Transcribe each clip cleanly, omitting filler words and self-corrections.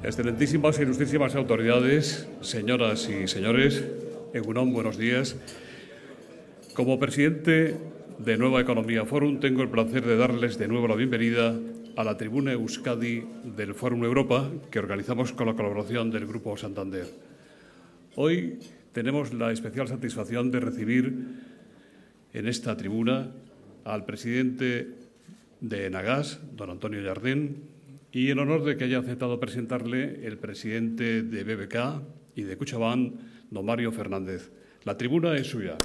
Excelentísimas e ilustrísimas autoridades, señoras y señores, Egunon, buenos días. Como presidente de Nueva Economía Forum, tengo el placer de darles de nuevo la bienvenida a la tribuna Euskadi del Fórum Europa, que organizamos con la colaboración del Grupo Santander. Hoy tenemos la especial satisfacción de recibir en esta tribuna al presidente de Enagás, don Antonio Jardén, y en honor de que haya aceptado presentarle el presidente de BBK y de Kutxabank, don Mario Fernández. La tribuna es suya.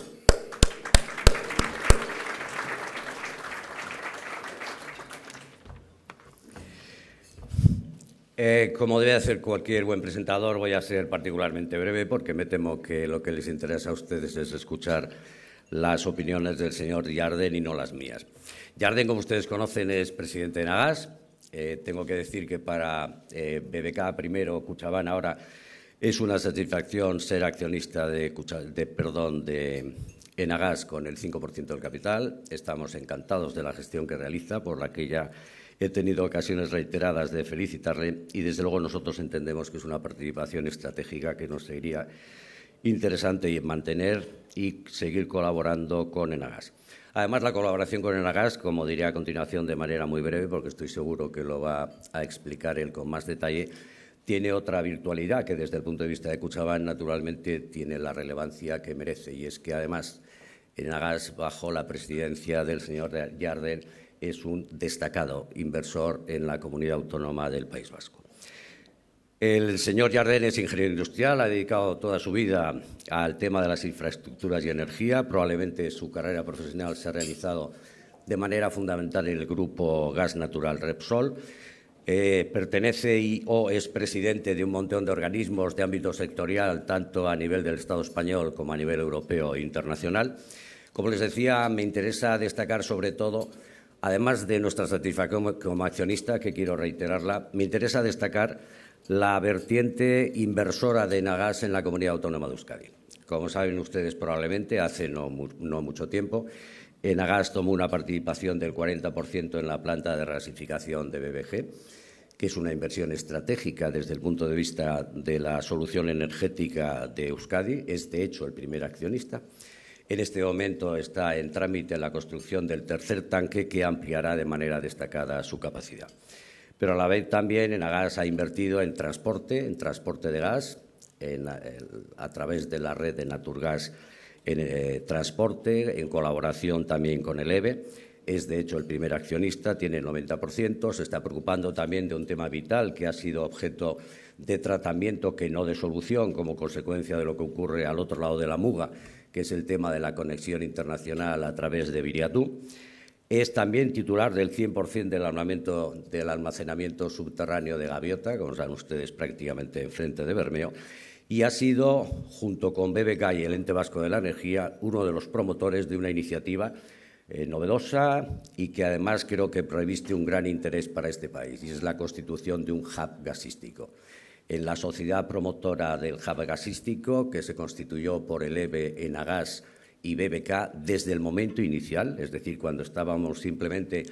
Como debe hacer cualquier buen presentador, voy a ser particularmente breve porque me temo que lo que les interesa a ustedes es escuchar las opiniones del señor Jardén y no las mías. Jardén, como ustedes conocen, es presidente de Enagás. Tengo que decir que para BBK primero, Kutxabank ahora, es una satisfacción ser accionista de Enagás con el 5% del capital. Estamos encantados de la gestión que realiza, por la que ya he tenido ocasiones reiteradas de felicitarle y, desde luego, nosotros entendemos que es una participación estratégica que nos sería interesante mantener y seguir colaborando con Enagás. Además, la colaboración con Enagás, como diré a continuación de manera muy breve, porque estoy seguro que lo va a explicar él con más detalle, tiene otra virtualidad que, desde el punto de vista de Kutxabank, naturalmente tiene la relevancia que merece. Y es que, además, Enagás, bajo la presidencia del señor Jardén, es un destacado inversor en la comunidad autónoma del País Vasco. El señor Jardén es ingeniero industrial, ha dedicado toda su vida al tema de las infraestructuras y energía. Probablemente su carrera profesional se ha realizado de manera fundamental en el grupo Gas Natural Repsol. Pertenece o es presidente de un montón de organismos de ámbito sectorial, tanto a nivel del Estado español como a nivel europeo e internacional. Como les decía, me interesa destacar sobre todo, además de nuestra satisfacción como accionista, que quiero reiterarla, me interesa destacar la vertiente inversora de Enagás en la Comunidad Autónoma de Euskadi. Como saben ustedes probablemente, hace no mucho tiempo, Enagás tomó una participación del 40% en la planta de regasificación de BBG, que es una inversión estratégica desde el punto de vista de la solución energética de Euskadi. Es, de hecho, el primer accionista. En este momento está en trámite la construcción del tercer tanque, que ampliará de manera destacada su capacidad. Pero a la vez también Enagás ha invertido en transporte de gas, a través de la red de Naturgas en transporte, en colaboración también con el EVE. Es, de hecho, el primer accionista, tiene el 90%, se está preocupando también de un tema vital que ha sido objeto de tratamiento, que no de solución, como consecuencia de lo que ocurre al otro lado de la Muga, que es el tema de la conexión internacional a través de Biriatú. Es también titular del 100% del almacenamiento subterráneo de Gaviota, como saben ustedes, prácticamente enfrente de Bermeo, y ha sido, junto con BBK y el Ente Vasco de la Energía, uno de los promotores de una iniciativa novedosa y que, además, creo que reviste un gran interés para este país, y es la constitución de un hub gasístico. En la sociedad promotora del hub gasístico, que se constituyó por el EVE, Enagás y BBK desde el momento inicial, es decir, cuando estábamos simplemente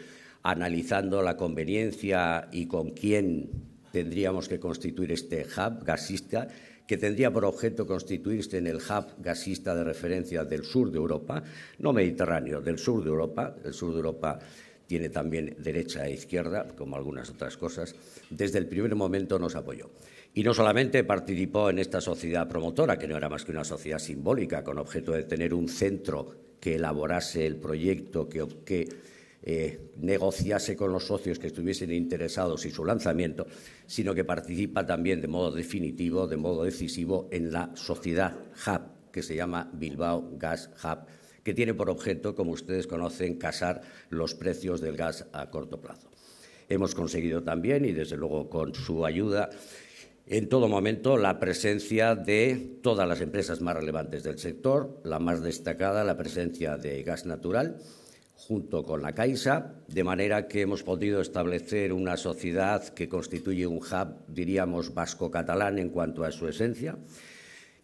analizando la conveniencia y con quién tendríamos que constituir este hub gasista, que tendría por objeto constituirse en el hub gasista de referencia del sur de Europa, no mediterráneo, del sur de Europa. El sur de Europa tiene también derecha e izquierda, como algunas otras cosas. Desde el primer momento nos apoyó. Y no solamente participó en esta sociedad promotora, que no era más que una sociedad simbólica, con objeto de tener un centro que elaborase el proyecto, que negociase con los socios que estuviesen interesados y su lanzamiento, sino que participa también de modo definitivo, de modo decisivo, en la sociedad hub, que se llama Bilbao Gas Hub, que tiene por objeto, como ustedes conocen, casar los precios del gas a corto plazo. Hemos conseguido también, y desde luego con su ayuda, en todo momento, la presencia de todas las empresas más relevantes del sector, la más destacada, la presencia de Gas Natural, junto con la Caixa, de manera que hemos podido establecer una sociedad que constituye un hub, diríamos, vasco-catalán en cuanto a su esencia,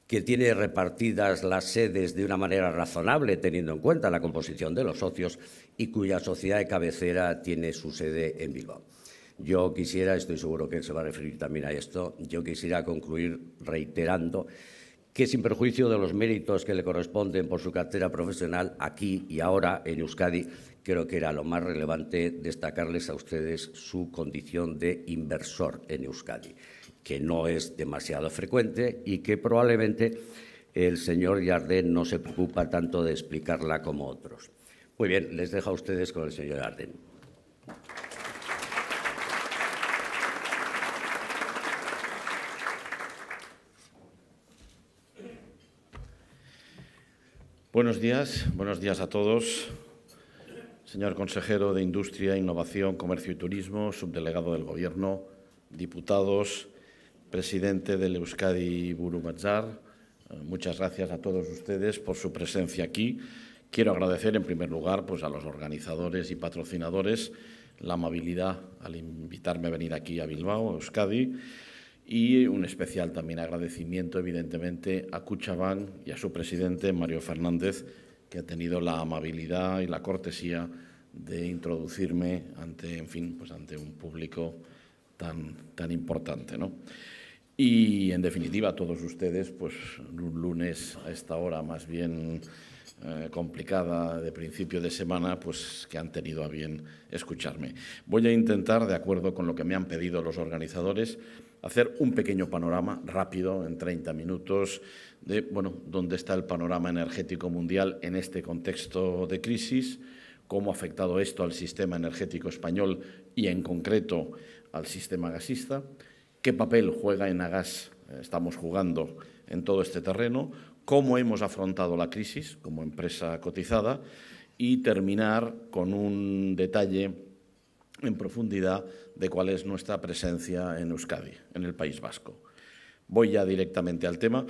que tiene repartidas las sedes de una manera razonable, teniendo en cuenta la composición de los socios, y cuya sociedad de cabecera tiene su sede en Bilbao. Yo quisiera, estoy seguro que él se va a referir también a esto, yo quisiera concluir reiterando que, sin perjuicio de los méritos que le corresponden por su cartera profesional, aquí y ahora en Euskadi, creo que era lo más relevante destacarles a ustedes su condición de inversor en Euskadi, que no es demasiado frecuente y que probablemente el señor Jardén no se preocupa tanto de explicarla como otros. Muy bien, les dejo a ustedes con el señor Jardén. Buenos días a todos. Señor consejero de Industria, Innovación, Comercio y Turismo, subdelegado del Gobierno, diputados, presidente del Euskadi Buru Batzar, muchas gracias a todos ustedes por su presencia aquí. Quiero agradecer, en primer lugar, pues, a los organizadores y patrocinadores la amabilidad al invitarme a venir aquí a Bilbao, a Euskadi, y un especial también agradecimiento, evidentemente, a Kutxabank y a su presidente, Mario Fernández, que ha tenido la amabilidad y la cortesía de introducirme ante, en fin, pues ante un público tan importante, ¿no? Y, en definitiva, a todos ustedes, pues un lunes a esta hora más bien complicada de principio de semana, pues que han tenido a bien escucharme. Voy a intentar, de acuerdo con lo que me han pedido los organizadores, hacer un pequeño panorama rápido, en 30 minutos, de dónde está el panorama energético mundial en este contexto de crisis, cómo ha afectado esto al sistema energético español y, en concreto, al sistema gasista, qué papel juega Enagás, estamos jugando en todo este terreno, cómo hemos afrontado la crisis como empresa cotizada y terminar con un detalle en profundidad de cuál es nuestra presencia en Euskadi, en el País Vasco. Voy ya directamente al tema.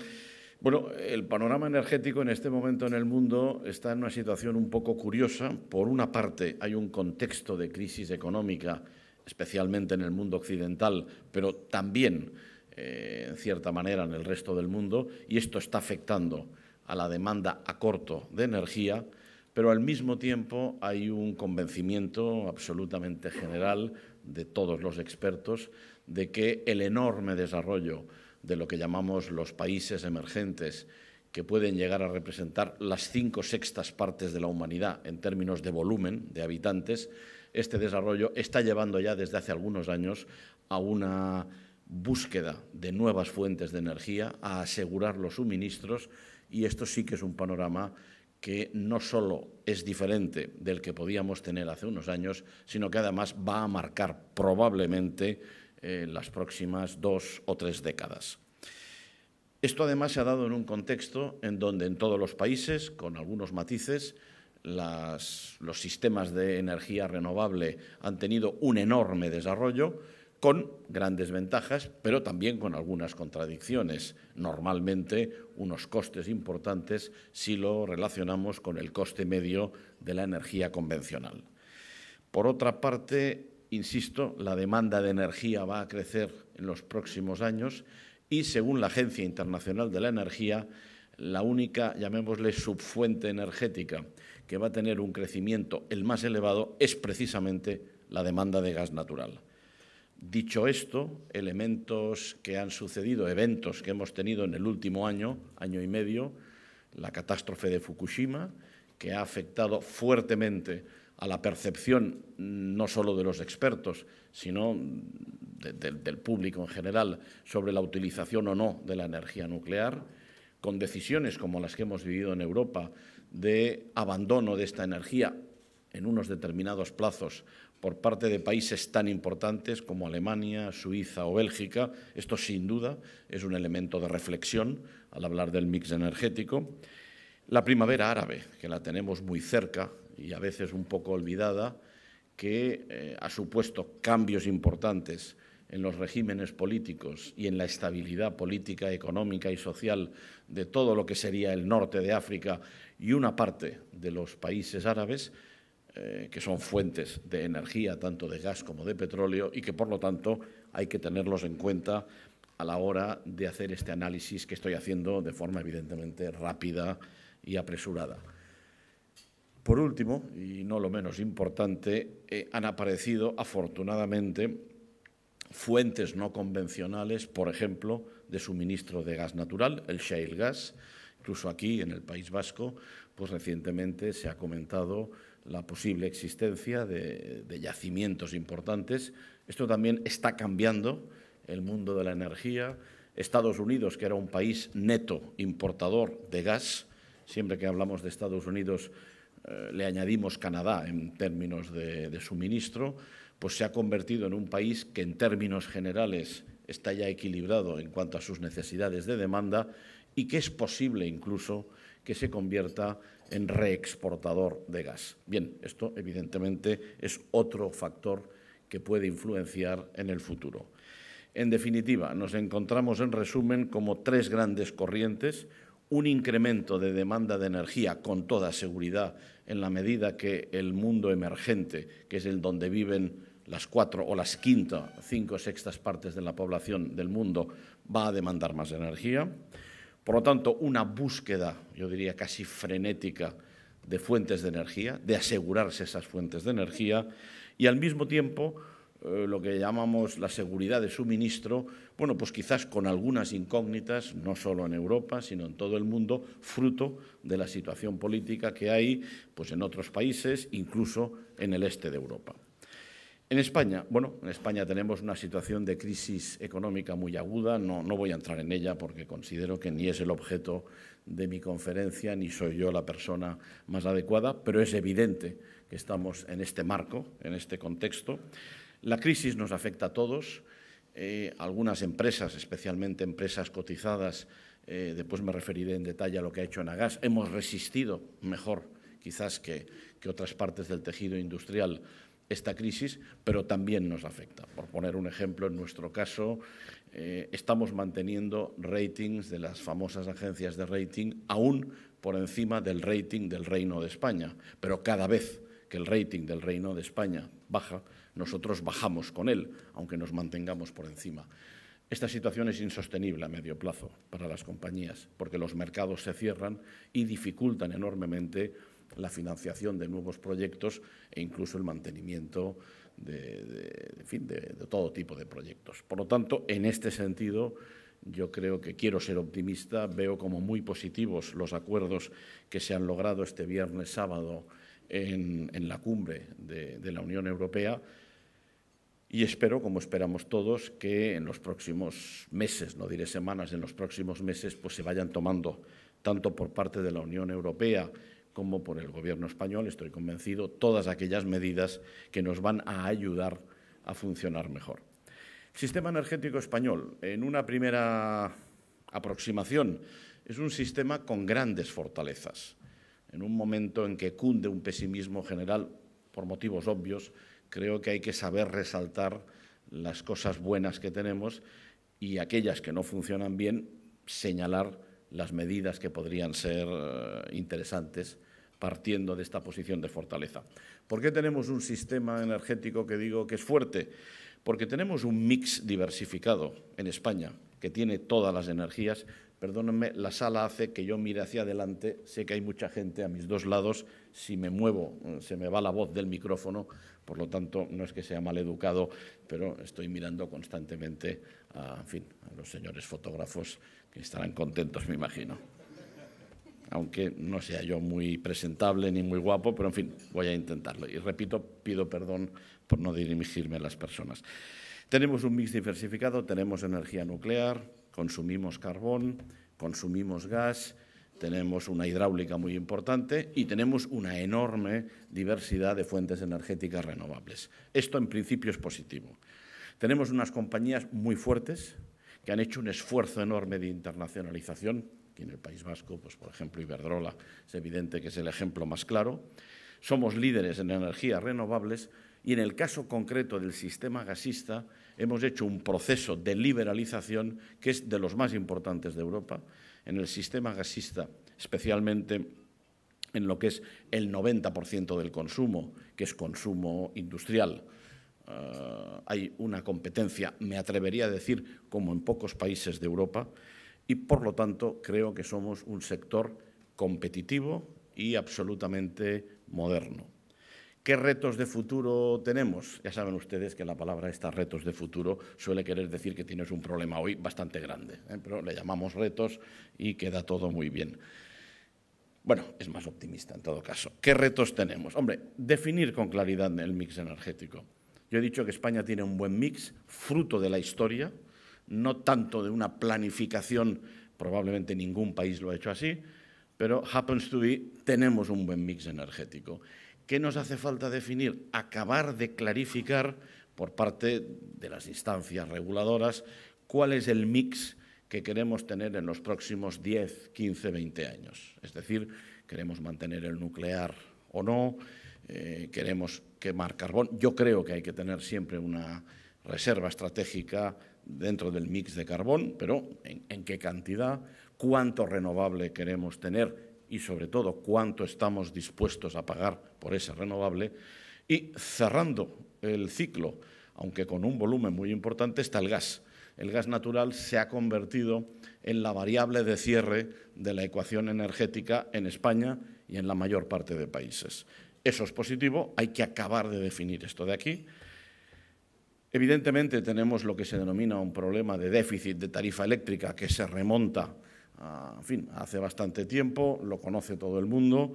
Bueno, el panorama energético en este momento en el mundo está en una situación un poco curiosa. Por una parte, hay un contexto de crisis económica, especialmente en el mundo occidental, pero también, en cierta manera, en el resto del mundo, y esto está afectando a la demanda a corto de energía, pero al mismo tiempo hay un convencimiento absolutamente general de todos los expertos de que el enorme desarrollo de lo que llamamos los países emergentes, que pueden llegar a representar las 5/6 partes de la humanidad en términos de volumen de habitantes, este desarrollo está llevando ya desde hace algunos años a una búsqueda de nuevas fuentes de energía, a asegurar los suministros, y esto sí que es un panorama que no solo es diferente del que podíamos tener hace unos años, sino que además va a marcar probablemente las próximas 2 o 3 décadas. Esto además se ha dado en un contexto en donde en todos los países, con algunos matices, los sistemas de energía renovable han tenido un enorme desarrollo, con grandes ventajas, pero también con algunas contradicciones. Normalmente, unos costes importantes si lo relacionamos con el coste medio de la energía convencional. Por otra parte, insisto, la demanda de energía va a crecer en los próximos años y, según la Agencia Internacional de la Energía, la única, llamémosle, subfuente energética que va a tener un crecimiento el más elevado es precisamente la demanda de gas natural. Dicho esto, elementos que han sucedido, eventos que hemos tenido en el último año y medio, la catástrofe de Fukushima, que ha afectado fuertemente a la percepción no solo de los expertos, sino del público en general sobre la utilización o no de la energía nuclear, con decisiones como las que hemos vivido en Europa de abandono de esta energía en unos determinados plazos por parte de países tan importantes como Alemania, Suiza o Bélgica. Esto, sin duda, es un elemento de reflexión al hablar del mix energético. La primavera árabe, que la tenemos muy cerca y a veces un poco olvidada, que ha supuesto cambios importantes en los regímenes políticos y en la estabilidad política, económica y social de todo lo que sería el norte de África y una parte de los países árabes, que son fuentes de energía, tanto de gas como de petróleo, y que, por lo tanto, hay que tenerlos en cuenta a la hora de hacer este análisis que estoy haciendo de forma evidentemente rápida y apresurada. Por último, y no lo menos importante, han aparecido, afortunadamente, fuentes no convencionales, por ejemplo, de suministro de gas natural, el shale gas. Incluso aquí, en el País Vasco, pues recientemente se ha comentado la posible existencia de yacimientos importantes. Esto también está cambiando el mundo de la energía. Estados Unidos, que era un país neto importador de gas, siempre que hablamos de Estados Unidos le añadimos Canadá en términos de suministro, pues se ha convertido en un país que en términos generales está ya equilibrado en cuanto a sus necesidades de demanda y que es posible incluso que se convierta en reexportador de gas. Bien, esto evidentemente es otro factor que puede influenciar en el futuro. En definitiva, nos encontramos en resumen como tres grandes corrientes: un incremento de demanda de energía con toda seguridad en la medida que el mundo emergente, que es el donde viven las 4 o las 5 sextas partes de la población del mundo, va a demandar más energía. Por lo tanto, una búsqueda, yo diría casi frenética, de fuentes de energía, de asegurarse esas fuentes de energía y al mismo tiempo lo que llamamos la seguridad de suministro, bueno, pues quizás con algunas incógnitas, no solo en Europa, sino en todo el mundo, fruto de la situación política que hay pues en otros países, incluso en el este de Europa. En España, bueno, en España tenemos una situación de crisis económica muy aguda. No voy a entrar en ella porque considero que ni es el objeto de mi conferencia ni soy yo la persona más adecuada, pero es evidente que estamos en este marco, en este contexto. La crisis nos afecta a todos. Algunas empresas, especialmente empresas cotizadas, después me referiré en detalle a lo que ha hecho Enagas, hemos resistido mejor quizás que otras partes del tejido industrial esta crisis, pero también nos afecta. Por poner un ejemplo, en nuestro caso, estamos manteniendo ratings de las famosas agencias de rating aún por encima del rating del Reino de España, pero cada vez que el rating del Reino de España baja, nosotros bajamos con él, aunque nos mantengamos por encima. Esta situación es insostenible a medio plazo para las compañías, porque los mercados se cierran y dificultan enormemente la financiación de nuevos proyectos e incluso el mantenimiento de todo tipo de proyectos. Por lo tanto, en este sentido, yo creo que quiero ser optimista. Veo como muy positivos los acuerdos que se han logrado este viernes sábado en la cumbre de la Unión Europea y espero, como esperamos todos, que en los próximos meses, no diré semanas, en los próximos meses, pues se vayan tomando, tanto por parte de la Unión Europea como por el Gobierno español, estoy convencido, todas aquellas medidas que nos van a ayudar a funcionar mejor. El sistema energético español, en una primera aproximación, es un sistema con grandes fortalezas. En un momento en que cunde un pesimismo general, por motivos obvios, creo que hay que saber resaltar las cosas buenas que tenemos y aquellas que no funcionan bien, señalar las medidas que podrían ser interesantes partiendo de esta posición de fortaleza. ¿Por qué tenemos un sistema energético que digo que es fuerte? Porque tenemos un mix diversificado en España que tiene todas las energías. Perdónenme, la sala hace que yo mire hacia adelante. Sé que hay mucha gente a mis dos lados. Si me muevo, se me va la voz del micrófono. Por lo tanto, no es que sea mal educado, pero estoy mirando constantemente a los señores fotógrafos que estarán contentos, me imagino. Aunque no sea yo muy presentable ni muy guapo, pero, en fin, voy a intentarlo. Y repito, pido perdón por no dirigirme a las personas. Tenemos un mix diversificado, tenemos energía nuclear, consumimos carbón, consumimos gas, tenemos una hidráulica muy importante y tenemos una enorme diversidad de fuentes energéticas renovables. Esto, en principio, es positivo. Tenemos unas compañías muy fuertes que han hecho un esfuerzo enorme de internacionalización. Aquí en el País Vasco, pues, por ejemplo, Iberdrola es evidente que es el ejemplo más claro. Somos líderes en energías renovables y en el caso concreto del sistema gasista hemos hecho un proceso de liberalización que es de los más importantes de Europa. En el sistema gasista, especialmente en lo que es el 90% del consumo, que es consumo industrial, hay una competencia, me atrevería a decir, como en pocos países de Europa, y, por lo tanto, creo que somos un sector competitivo y absolutamente moderno. ¿Qué retos de futuro tenemos? Ya saben ustedes que la palabra retos de futuro suele querer decir que tienes un problema hoy bastante grande, pero le llamamos retos y queda todo muy bien. Bueno, es más optimista en todo caso. ¿Qué retos tenemos? Hombre, definir con claridad el mix energético. Yo he dicho que España tiene un buen mix, fruto de la historia, no tanto de una planificación, probablemente ningún país lo ha hecho así, pero happens to be, tenemos un buen mix energético. ¿Qué nos hace falta definir? Acabar de clarificar por parte de las instancias reguladoras cuál es el mix que queremos tener en los próximos 10, 15, 20 años. Es decir, queremos mantener el nuclear o no, queremos quemar carbón. Yo creo que hay que tener siempre una reserva estratégica dentro del mix de carbón, pero ¿en qué cantidad? ¿Cuánto renovable queremos tener? Y, sobre todo, cuánto estamos dispuestos a pagar por ese renovable. Y cerrando el ciclo, aunque con un volumen muy importante, está el gas. El gas natural se ha convertido en la variable de cierre de la ecuación energética en España y en la mayor parte de países. Eso es positivo, hay que acabar de definir esto de aquí. Evidentemente tenemos lo que se denomina un problema de déficit de tarifa eléctrica que se remonta hace bastante tiempo, lo conoce todo el mundo.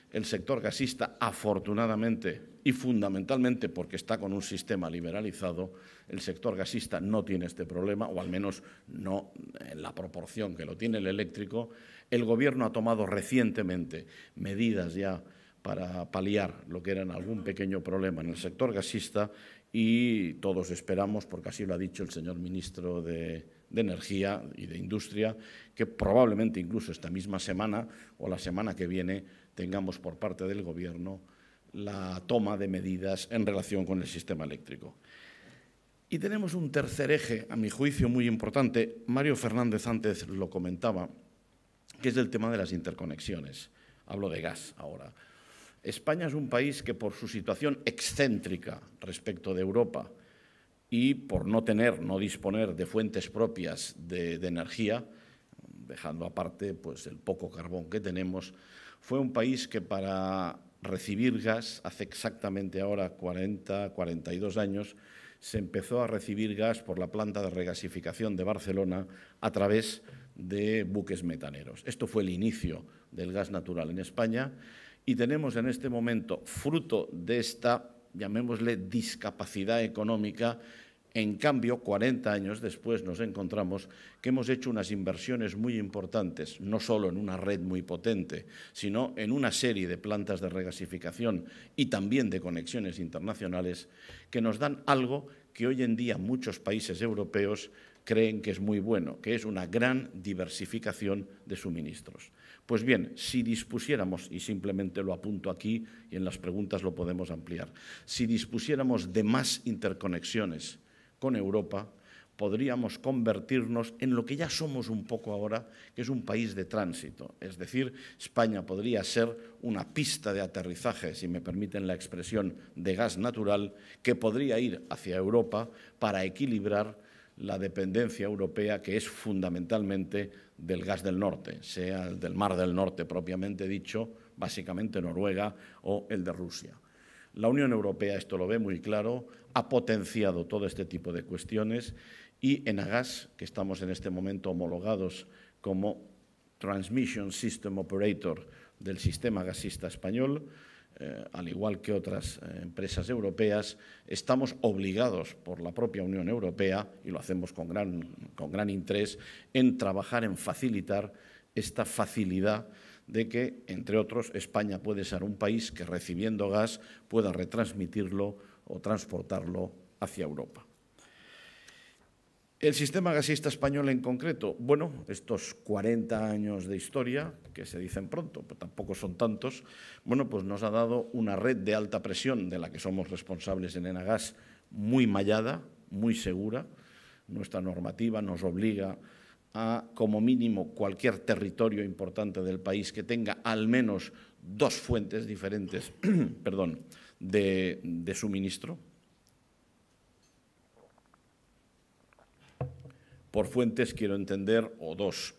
El sector gasista, afortunadamente y fundamentalmente porque está con un sistema liberalizado, el sector gasista no tiene este problema, o al menos no en la proporción que lo tiene el eléctrico. El Gobierno ha tomado recientemente medidas ya para paliar lo que era algún pequeño problema en el sector gasista y todos esperamos, porque así lo ha dicho el señor ministro de Energía y de Industria, que probablemente incluso esta misma semana o la semana que viene tengamos por parte del Gobierno la toma de medidas en relación con el sistema eléctrico. Y tenemos un tercer eje, a mi juicio, muy importante. Mario Fernández antes lo comentaba, que es el tema de las interconexiones. Hablo de gas ahora. España es un país que, por su situación excéntrica respecto de Europa y por no disponer de fuentes propias de energía, dejando aparte pues, el poco carbón que tenemos, fue un país que para recibir gas, hace exactamente ahora 42 años, se empezó a recibir gas por la planta de regasificación de Barcelona a través de buques metaneros. Esto fue el inicio del gas natural en España y tenemos en este momento, fruto de esta, llamémosle, discapacidad económica. En cambio, 40 años después nos encontramos que hemos hecho unas inversiones muy importantes, no solo en una red muy potente, sino en una serie de plantas de regasificación y también de conexiones internacionales que nos dan algo que hoy en día muchos países europeos creen que es muy bueno, que es una gran diversificación de suministros. Pues bien, si dispusiéramos, y simplemente lo apunto aquí y en las preguntas lo podemos ampliar, si dispusiéramos de más interconexiones con Europa, podríamos convertirnos en lo que ya somos un poco ahora, que es un país de tránsito. Es decir, España podría ser una pista de aterrizaje, si me permiten la expresión, de gas natural, que podría ir hacia Europa para equilibrar la dependencia europea, que es fundamentalmente del gas del norte, sea el del Mar del Norte propiamente dicho, básicamente Noruega, o el de Rusia. La Unión Europea esto lo ve muy claro, ha potenciado todo este tipo de cuestiones y Enagas, que estamos en este momento homologados como Transmission System Operator del sistema gasista español, al igual que otras empresas europeas, estamos obligados por la propia Unión Europea, y lo hacemos con gran interés, en trabajar en facilitar esta facilidad de que, entre otros, España puede ser un país que, recibiendo gas, pueda retransmitirlo o transportarlo hacia Europa. El sistema gasista español en concreto, bueno, estos 40 años de historia, que se dicen pronto, pero tampoco son tantos, bueno, pues nos ha dado una red de alta presión de la que somos responsables en Enagas, muy mallada, muy segura. Nuestra normativa nos obliga a, como mínimo, cualquier territorio importante del país que tenga al menos 2 fuentes diferentes de suministro. Por fuentes quiero entender o dos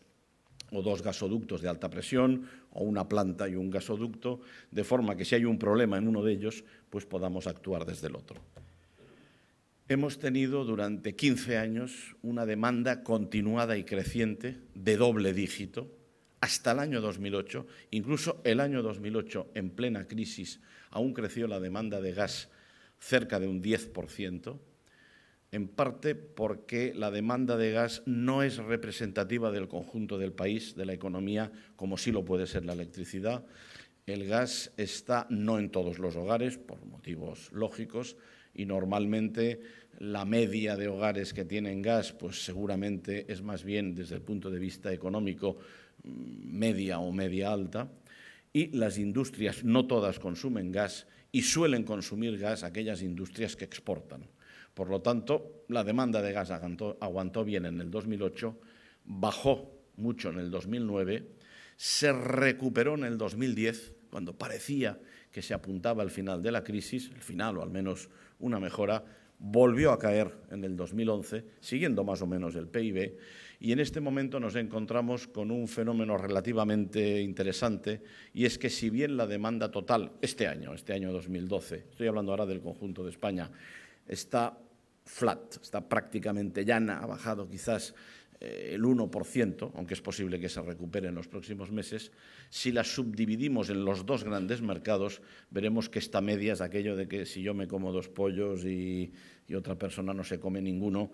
gasoductos de alta presión o una planta y un gasoducto, de forma que si hay un problema en uno de ellos, pues podamos actuar desde el otro. Hemos tenido durante 15 años una demanda continuada y creciente de doble dígito hasta el año 2008. Incluso el año 2008, en plena crisis, aún creció la demanda de gas cerca de un 10%, en parte porque la demanda de gas no es representativa del conjunto del país, de la economía, como sí lo puede ser la electricidad. El gas está no en todos los hogares, por motivos lógicos, y normalmente la media de hogares que tienen gas, pues seguramente es más bien desde el punto de vista económico media o media alta, y las industrias no todas consumen gas y suelen consumir gas aquellas industrias que exportan. Por lo tanto, la demanda de gas aguantó bien en el 2008, bajó mucho en el 2009, se recuperó en el 2010, cuando parecía que se apuntaba al final de la crisis, el final o al menos una mejora, volvió a caer en el 2011, siguiendo más o menos el PIB, y en este momento nos encontramos con un fenómeno relativamente interesante, y es que si bien la demanda total este año 2012, estoy hablando ahora del conjunto de España, está flat, está prácticamente llana, ha bajado quizás el 1%, aunque es posible que se recupere en los próximos meses. Si la subdividimos en los dos grandes mercados, veremos que esta media es aquello de que si yo me como 2 pollos y otra persona no se come ninguno,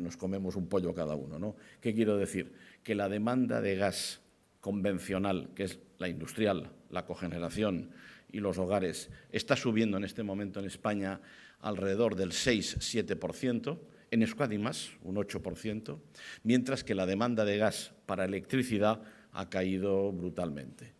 nos comemos un pollo cada uno, ¿no? ¿Qué quiero decir? Que la demanda de gas convencional, que es la industrial, la cogeneración y los hogares, está subiendo en este momento en España alrededor del 6-7%, en Euskadi más, un 8%, mientras que la demanda de gas para electricidad ha caído brutalmente.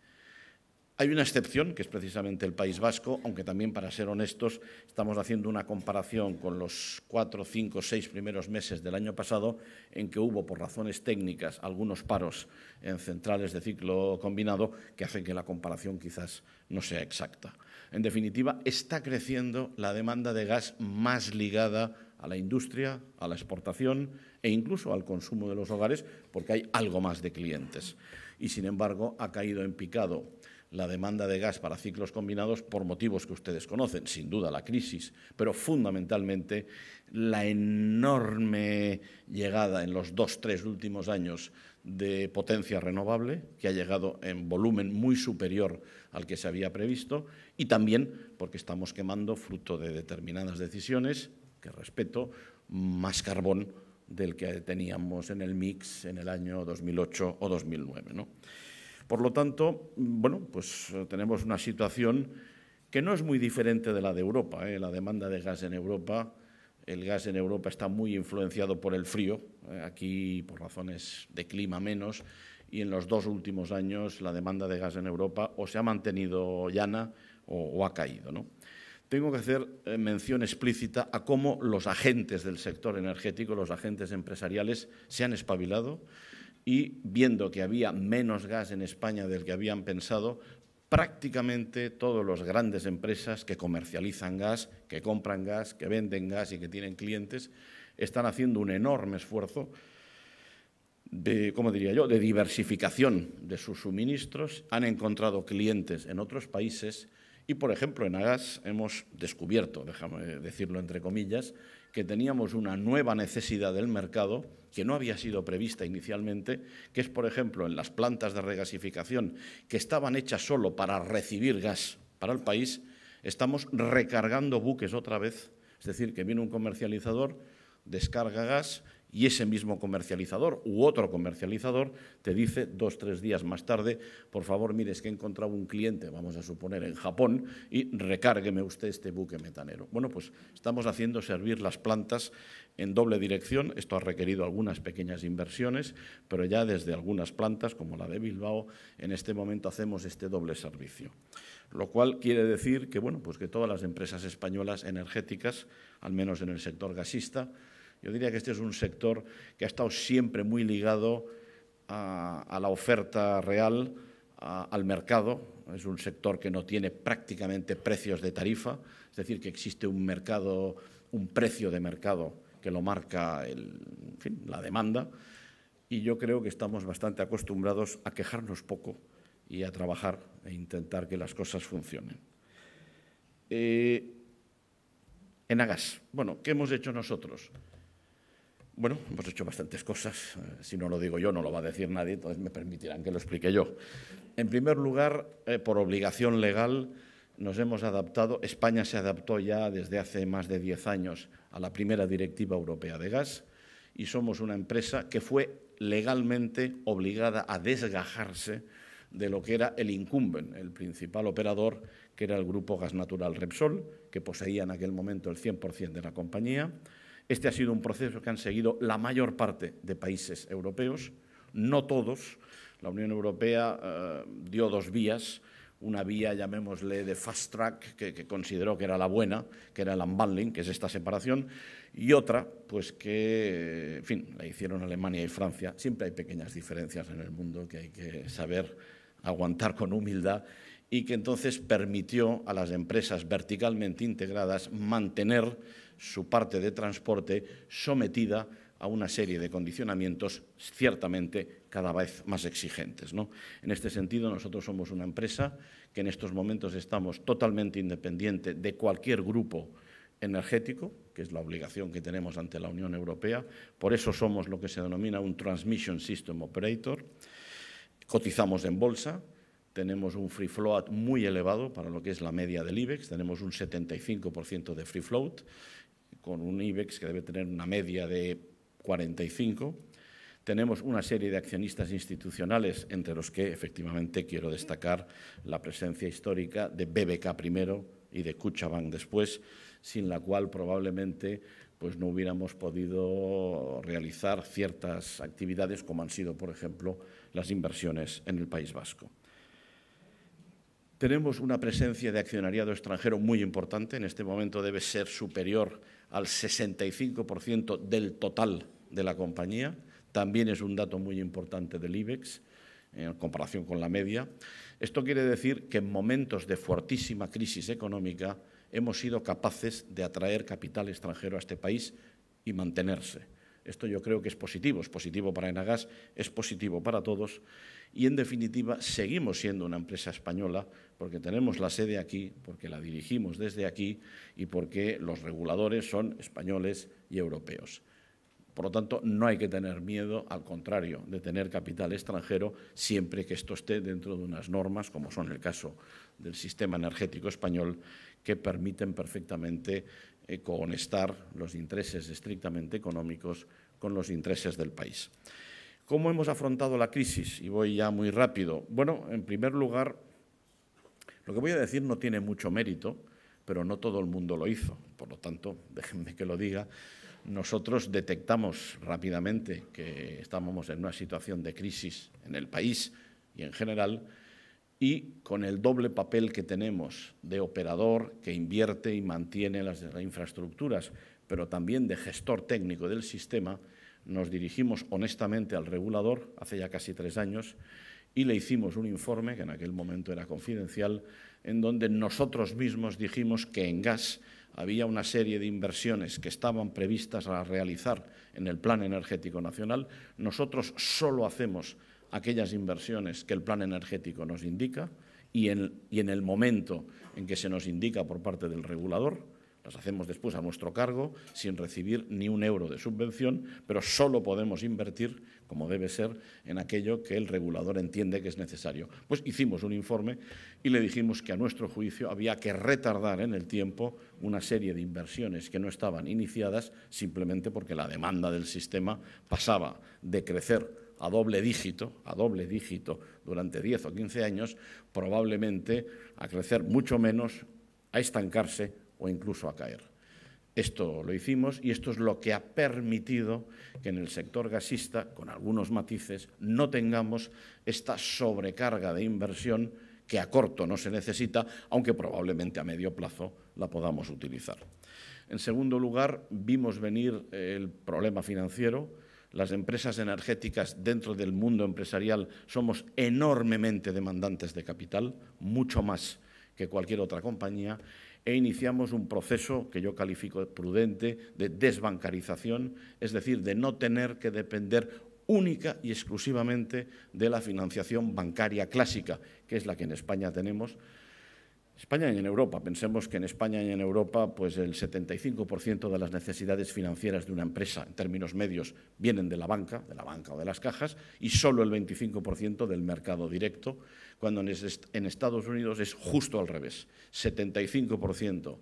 Hay una excepción, que es precisamente el País Vasco, aunque también, para ser honestos, estamos haciendo una comparación con los 4, 5, 6 primeros meses del año pasado, en que hubo, por razones técnicas, algunos paros en centrales de ciclo combinado que hacen que la comparación quizás no sea exacta. En definitiva, está creciendo la demanda de gas más ligada a la industria, a la exportación e incluso al consumo de los hogares, porque hay algo más de clientes. Y, sin embargo, ha caído en picado la demanda de gas para ciclos combinados por motivos que ustedes conocen, sin duda la crisis, pero fundamentalmente la enorme llegada en los 2-3 últimos años de potencia renovable, que ha llegado en volumen muy superior al que se había previsto, y también porque estamos quemando, fruto de determinadas decisiones, que respeto, más carbón del que teníamos en el mix en el año 2008 o 2009, ¿no? Por lo tanto, bueno, pues tenemos una situación que no es muy diferente de la de Europa, La demanda de gas en Europa, el gas en Europa está muy influenciado por el frío, aquí por razones de clima menos, y en los 2 últimos años la demanda de gas en Europa o se ha mantenido llana o ha caído, ¿no? Tengo que hacer mención explícita a cómo los agentes del sector energético, los agentes empresariales, se han espabilado y, viendo que había menos gas en España del que habían pensado, prácticamente todas las grandes empresas que comercializan gas, que compran gas, que venden gas y que tienen clientes, están haciendo un enorme esfuerzo de, ¿cómo diría yo?, de diversificación de sus suministros. Han encontrado clientes en otros países y, por ejemplo, en Agas hemos descubierto, déjame decirlo entre comillas, que teníamos una nueva necesidad del mercado que no había sido prevista inicialmente, que es, por ejemplo, en las plantas de regasificación que estaban hechas solo para recibir gas para el país, estamos recargando buques otra vez, es decir, que viene un comercializador, descarga gas y ese mismo comercializador u otro comercializador te dice 2-3 días más tarde, por favor, mire, es que he encontrado un cliente, vamos a suponer en Japón, y recárgueme usted este buque metanero. Bueno, pues estamos haciendo servir las plantas en doble dirección. Esto ha requerido algunas pequeñas inversiones, pero ya desde algunas plantas, como la de Bilbao, en este momento hacemos este doble servicio. Lo cual quiere decir que, bueno, pues que todas las empresas españolas energéticas, al menos en el sector gasista, yo diría que este es un sector que ha estado siempre muy ligado a la oferta real, al mercado. Es un sector que no tiene prácticamente precios de tarifa, es decir, que existe un mercado, un precio de mercado que lo marca la demanda, y yo creo que estamos bastante acostumbrados a quejarnos poco y a trabajar e intentar que las cosas funcionen. Enagas, bueno, ¿qué hemos hecho nosotros? Bueno, hemos hecho bastantes cosas. Si no lo digo yo, no lo va a decir nadie, entonces me permitirán que lo explique yo. En primer lugar, por obligación legal, nos hemos adaptado. España se adaptó ya desde hace más de 10 años a la primera Directiva Europea de Gas y somos una empresa que fue legalmente obligada a desgajarse de lo que era el incumbent, el principal operador, que era el grupo Gas Natural Repsol, que poseía en aquel momento el 100% de la compañía. Este ha sido un proceso que han seguido la mayor parte de países europeos, no todos. La Unión Europea dio dos vías, una vía, llamémosle, de fast track, que consideró que era la buena, que era el unbundling, que es esta separación, y otra, pues que, en fin, la hicieron Alemania y Francia. Siempre hay pequeñas diferencias en el mundo que hay que saber aguantar con humildad y que entonces permitió a las empresas verticalmente integradas mantener su parte de transporte sometida a una serie de condicionamientos ciertamente cada vez más exigentes, ¿no? En este sentido, nosotros somos una empresa que en estos momentos estamos totalmente independiente de cualquier grupo energético, que es la obligación que tenemos ante la Unión Europea. Por eso somos lo que se denomina un Transmission System Operator. Cotizamos en bolsa, tenemos un free float muy elevado para lo que es la media del IBEX, tenemos un 75% de free float, con un IBEX que debe tener una media de 45. Tenemos una serie de accionistas institucionales, entre los que efectivamente quiero destacar la presencia histórica de BBK primero y de Kutxabank después, sin la cual probablemente pues no hubiéramos podido realizar ciertas actividades como han sido, por ejemplo, las inversiones en el País Vasco. Tenemos una presencia de accionariado extranjero muy importante. En este momento debe ser superior al 65% del total de la compañía. También es un dato muy importante del IBEX en comparación con la media. Esto quiere decir que en momentos de fortísima crisis económica hemos sido capaces de atraer capital extranjero a este país y mantenerse. Esto yo creo que es positivo para Enagas, es positivo para todos y, en definitiva, seguimos siendo una empresa española porque tenemos la sede aquí, porque la dirigimos desde aquí y porque los reguladores son españoles y europeos. Por lo tanto, no hay que tener miedo, al contrario, de tener capital extranjero siempre que esto esté dentro de unas normas, como son el caso del sistema energético español, que permiten perfectamente cohonestar los intereses estrictamente económicos con los intereses del país. ¿Cómo hemos afrontado la crisis? Y voy ya muy rápido. Bueno, en primer lugar, lo que voy a decir no tiene mucho mérito, pero no todo el mundo lo hizo. Por lo tanto, déjenme que lo diga. Nosotros detectamos rápidamente que estábamos en una situación de crisis en el país y en general, y con el doble papel que tenemos de operador que invierte y mantiene las infraestructuras, pero también de gestor técnico del sistema, nos dirigimos honestamente al regulador hace ya casi 3 años y le hicimos un informe, que en aquel momento era confidencial, en donde nosotros mismos dijimos que en gas había una serie de inversiones que estaban previstas a realizar en el Plan Energético Nacional. Nosotros solo hacemos aquellas inversiones que el Plan Energético nos indica y en el momento en que se nos indica por parte del regulador. Las hacemos después a nuestro cargo, sin recibir ni un euro de subvención, pero solo podemos invertir, como debe ser, en aquello que el regulador entiende que es necesario. Pues hicimos un informe y le dijimos que a nuestro juicio había que retardar en el tiempo una serie de inversiones que no estaban iniciadas simplemente porque la demanda del sistema pasaba de crecer a doble dígito durante 10 o 15 años, probablemente a crecer mucho menos, a estancarse o incluso a caer. Esto lo hicimos y esto es lo que ha permitido que en el sector gasista, con algunos matices, no tengamos esta sobrecarga de inversión que a corto no se necesita, aunque probablemente a medio plazo la podamos utilizar. En segundo lugar, vimos venir el problema financiero. Las empresas energéticas dentro del mundo empresarial somos enormemente demandantes de capital, mucho más que cualquier otra compañía, e iniciamos un proceso que yo califico de prudente de desbancarización, es decir, de no tener que depender única y exclusivamente de la financiación bancaria clásica, que es la que en España tenemos. España y en Europa. Pensemos que en España y en Europa pues el 75% de las necesidades financieras de una empresa en términos medios vienen de la banca o de las cajas, y solo el 25% del mercado directo, cuando en Estados Unidos es justo al revés. 75%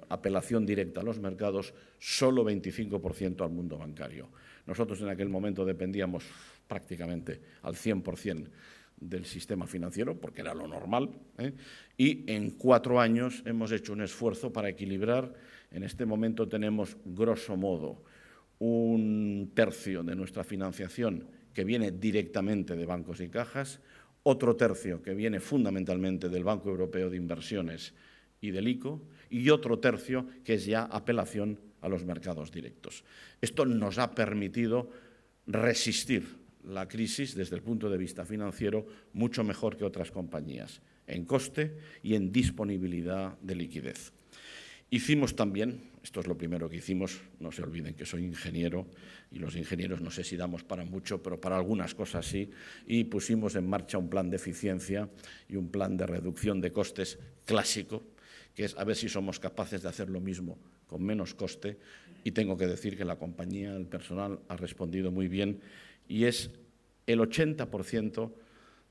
apelación directa a los mercados, solo 25% al mundo bancario. Nosotros en aquel momento dependíamos prácticamente al 100% del sistema financiero, porque era lo normal, y en 4 años hemos hecho un esfuerzo para equilibrar. En este momento tenemos, grosso modo, 1/3 de nuestra financiación que viene directamente de bancos y cajas, otro tercio que viene fundamentalmente del Banco Europeo de Inversiones y del ICO, y otro tercio que es ya apelación a los mercados directos. Esto nos ha permitido resistir la crisis desde el punto de vista financiero mucho mejor que otras compañías, en coste y en disponibilidad de liquidez. Hicimos también, esto es lo primero que hicimos, no se olviden que soy ingeniero y los ingenieros no sé si damos para mucho, pero para algunas cosas sí, y pusimos en marcha un plan de eficiencia y un plan de reducción de costes clásico, que es a ver si somos capaces de hacer lo mismo con menos coste, y tengo que decir que la compañía, el personal, ha respondido muy bien, y es el 80%,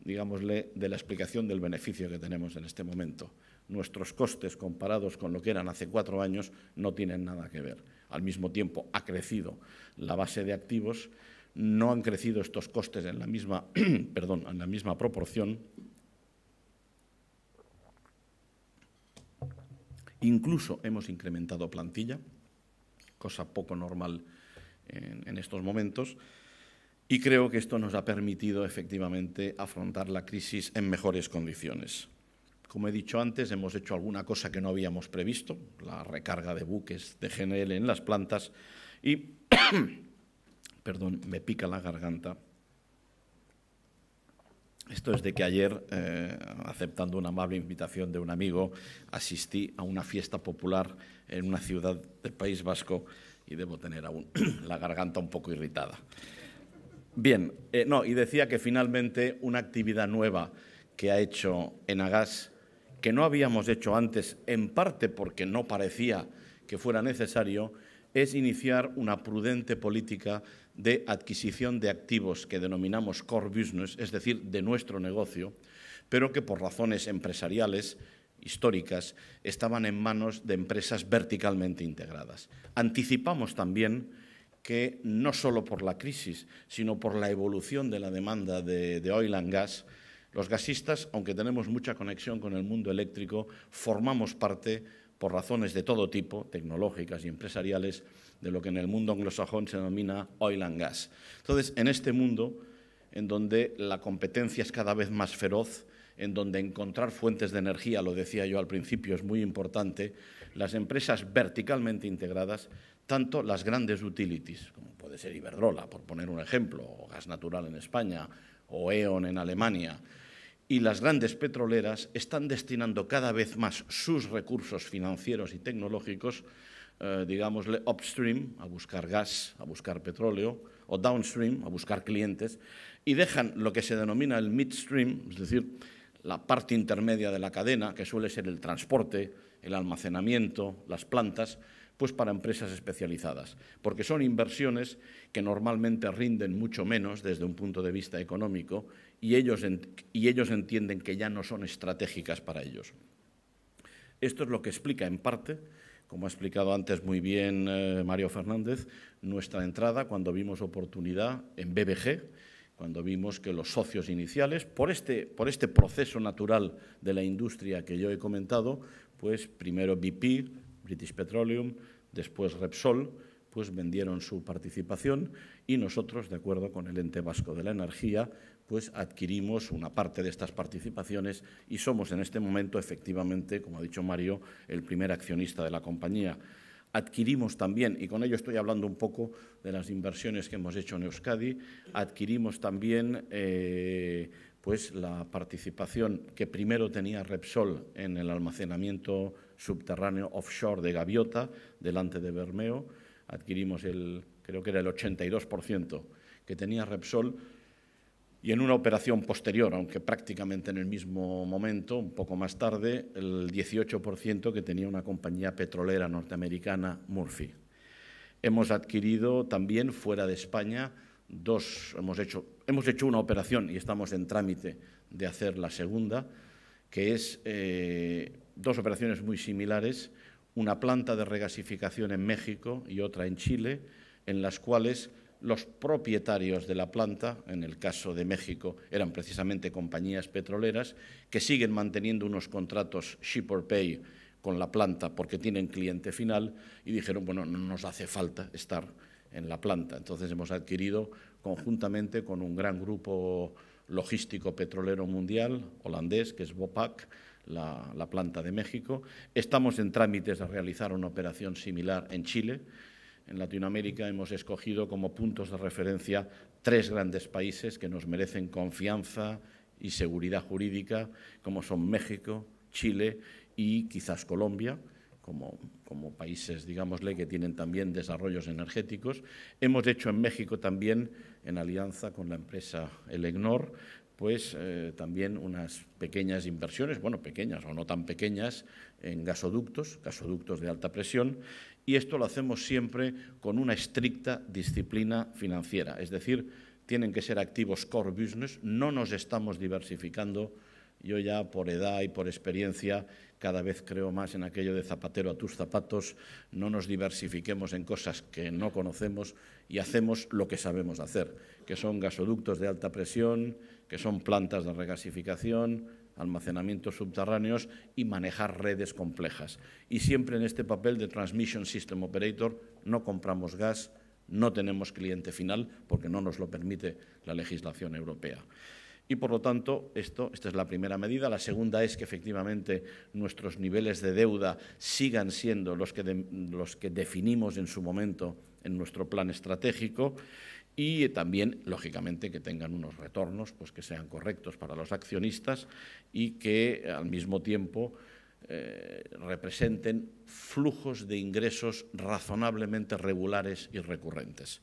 digámosle, de la explicación del beneficio que tenemos en este momento. Nuestros costes comparados con lo que eran hace 4 años no tienen nada que ver. Al mismo tiempo ha crecido la base de activos, no han crecido estos costes en la misma, en la misma proporción. Incluso hemos incrementado plantilla, cosa poco normal en estos momentos, y creo que esto nos ha permitido efectivamente afrontar la crisis en mejores condiciones. Como he dicho antes, hemos hecho alguna cosa que no habíamos previsto, la recarga de buques de GNL en las plantas, y, perdón, me pica la garganta. Esto es de que ayer, aceptando una amable invitación de un amigo, asistí a una fiesta popular en una ciudad del País Vasco y debo tener aún la garganta un poco irritada. Bien, y decía que finalmente una actividad nueva que ha hecho Enagas, que no habíamos hecho antes, en parte porque no parecía que fuera necesario, es iniciar una prudente política de adquisición de activos que denominamos core business, es decir, de nuestro negocio, pero que por razones empresariales, históricas, estaban en manos de empresas verticalmente integradas. Anticipamos también que no solo por la crisis, sino por la evolución de la demanda de oil and gas, los gasistas, aunque tenemos mucha conexión con el mundo eléctrico, formamos parte, por razones de todo tipo, tecnológicas y empresariales, de lo que en el mundo anglosajón se denomina oil and gas. Entonces, en este mundo, en donde la competencia es cada vez más feroz, en donde encontrar fuentes de energía, lo decía yo al principio, es muy importante, las empresas verticalmente integradas, tanto las grandes utilities, como puede ser Iberdrola, por poner un ejemplo, o Gas Natural en España, o E.ON en Alemania, y las grandes petroleras están destinando cada vez más sus recursos financieros y tecnológicos, digámosle, upstream, a buscar gas, a buscar petróleo, o downstream, a buscar clientes, y dejan lo que se denomina el midstream, es decir, la parte intermedia de la cadena, que suele ser el transporte, el almacenamiento, las plantas, pues para empresas especializadas, porque son inversiones que normalmente rinden mucho menos desde un punto de vista económico y ellos entienden que ya no son estratégicas para ellos. Esto es lo que explica en parte, como ha explicado antes muy bien Mario Fernández, nuestra entrada cuando vimos oportunidad en BBG, cuando vimos que los socios iniciales, por este proceso natural de la industria que yo he comentado, pues primero BP, British Petroleum, después Repsol, pues vendieron su participación y nosotros, de acuerdo con el Ente Vasco de la Energía, pues adquirimos una parte de estas participaciones y somos en este momento, efectivamente, como ha dicho Mario, el primer accionista de la compañía. Adquirimos también, y con ello estoy hablando un poco de las inversiones que hemos hecho en Euskadi, adquirimos también pues la participación que primero tenía Repsol en el almacenamiento subterráneo offshore de Gaviota, delante de Bermeo. Adquirimos creo que era el 82% que tenía Repsol, y en una operación posterior, aunque prácticamente en el mismo momento, un poco más tarde, el 18% que tenía una compañía petrolera norteamericana, Murphy. Hemos adquirido también fuera de España hemos hecho una operación y estamos en trámite de hacer la segunda, que es dos operaciones muy similares, una planta de regasificación en México y otra en Chile, en las cuales los propietarios de la planta, en el caso de México, eran precisamente compañías petroleras que siguen manteniendo unos contratos ship or pay con la planta porque tienen cliente final y dijeron, bueno, no nos hace falta estar en la planta. Entonces hemos adquirido conjuntamente con un gran grupo logístico petrolero mundial, holandés, que es Vopak, la planta de México. Estamos en trámites de realizar una operación similar en Chile. En Latinoamérica hemos escogido como puntos de referencia 3 grandes países que nos merecen confianza y seguridad jurídica, como son México, Chile y quizás Colombia, como países, digámosle, que tienen también desarrollos energéticos. Hemos hecho en México también, en alianza con la empresa Elecnor, pues también unas pequeñas inversiones, bueno, pequeñas o no tan pequeñas, en gasoductos de alta presión, y esto lo hacemos siempre con una estricta disciplina financiera, es decir, tienen que ser activos core business, no nos estamos diversificando. Yo ya por edad y por experiencia cada vez creo más en aquello de zapatero a tus zapatos, no nos diversifiquemos en cosas que no conocemos y hacemos lo que sabemos hacer, que son gasoductos de alta presión, que son plantas de regasificación, almacenamientos subterráneos y manejar redes complejas. Y siempre en este papel de Transmission System Operator no compramos gas, no tenemos cliente final porque no nos lo permite la legislación europea. Y, por lo tanto, esta es la primera medida. La segunda es que, efectivamente, nuestros niveles de deuda sigan siendo los que definimos en su momento en nuestro plan estratégico y también, lógicamente, que tengan unos retornos pues, que sean correctos para los accionistas y que, al mismo tiempo, representen flujos de ingresos razonablemente regulares y recurrentes.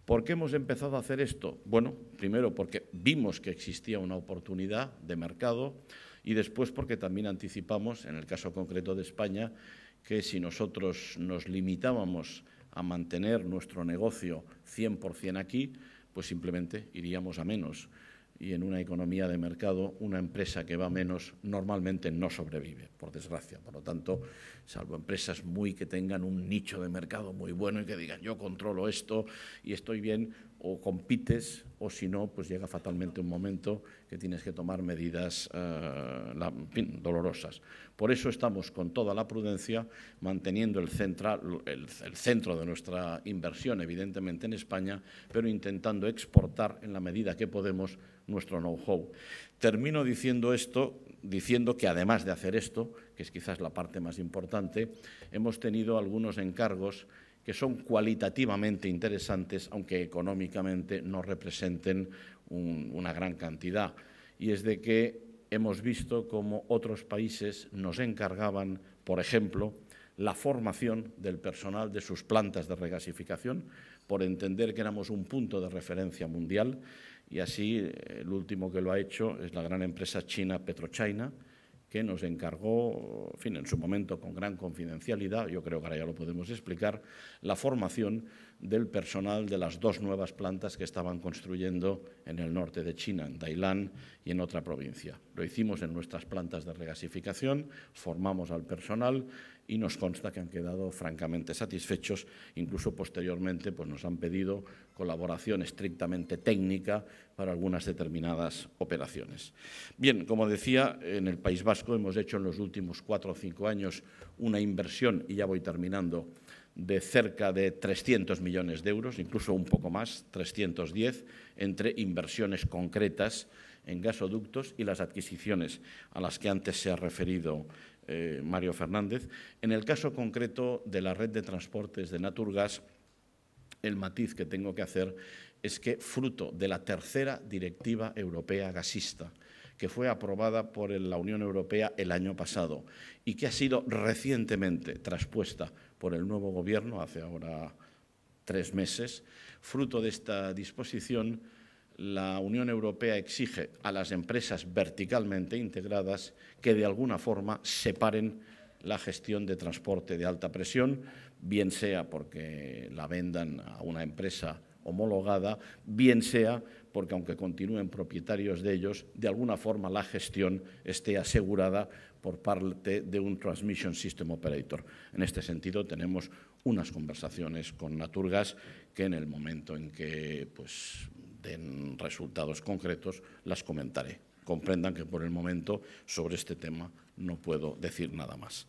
¿Por qué hemos empezado a hacer esto? Bueno, primero porque vimos que existía una oportunidad de mercado y después porque también anticipamos, en el caso concreto de España, que si nosotros nos limitábamos a mantener nuestro negocio 100% aquí, pues simplemente iríamos a menos. Y en una economía de mercado, una empresa que va a menos normalmente no sobrevive, por desgracia. Por lo tanto, salvo empresas que tengan un nicho de mercado muy bueno y que digan yo controlo esto y estoy bien, o compites o si no, pues llega fatalmente un momento que tienes que tomar medidas dolorosas. Por eso estamos con toda la prudencia manteniendo el centro de nuestra inversión, evidentemente en España, pero intentando exportar en la medida que podemos nuestro know-how. Termino diciendo que además de hacer esto, que es quizás la parte más importante, hemos tenido algunos encargos que son cualitativamente interesantes, aunque económicamente no representen una gran cantidad. Y es de que hemos visto cómo otros países nos encargaban, por ejemplo, la formación del personal de sus plantas de regasificación, por entender que éramos un punto de referencia mundial. Y así, el último que lo ha hecho es la gran empresa china PetroChina, que nos encargó, en su momento con gran confidencialidad, yo creo que ahora ya lo podemos explicar, la formación del personal de las 2 nuevas plantas que estaban construyendo en el norte de China, en Dailán y en otra provincia. Lo hicimos en nuestras plantas de regasificación, formamos al personal y nos consta que han quedado francamente satisfechos. Incluso posteriormente pues nos han pedido colaboración estrictamente técnica para algunas determinadas operaciones. Bien, como decía, en el País Vasco hemos hecho en los últimos 4 o 5 años una inversión, y ya voy terminando, de cerca de 300 millones de euros, incluso un poco más, 310, entre inversiones concretas en gasoductos y las adquisiciones a las que antes se ha referido Mario Fernández. En el caso concreto de la red de transportes de Naturgas, el matiz que tengo que hacer es que, fruto de la tercera directiva europea gasista, que fue aprobada por la Unión Europea el año pasado y que ha sido recientemente traspuesta por el nuevo Gobierno, hace ahora 3 meses. Fruto de esta disposición, la Unión Europea exige a las empresas verticalmente integradas que de alguna forma separen la gestión de transporte de alta presión, bien sea porque la vendan a una empresa homologada, bien sea porque, aunque continúen propietarios de ellos, de alguna forma la gestión esté asegurada por parte de un Transmission System Operator. En este sentido, tenemos unas conversaciones con Naturgas que, en el momento en que den resultados concretos, las comentaré. Comprendan que, por el momento, sobre este tema no puedo decir nada más.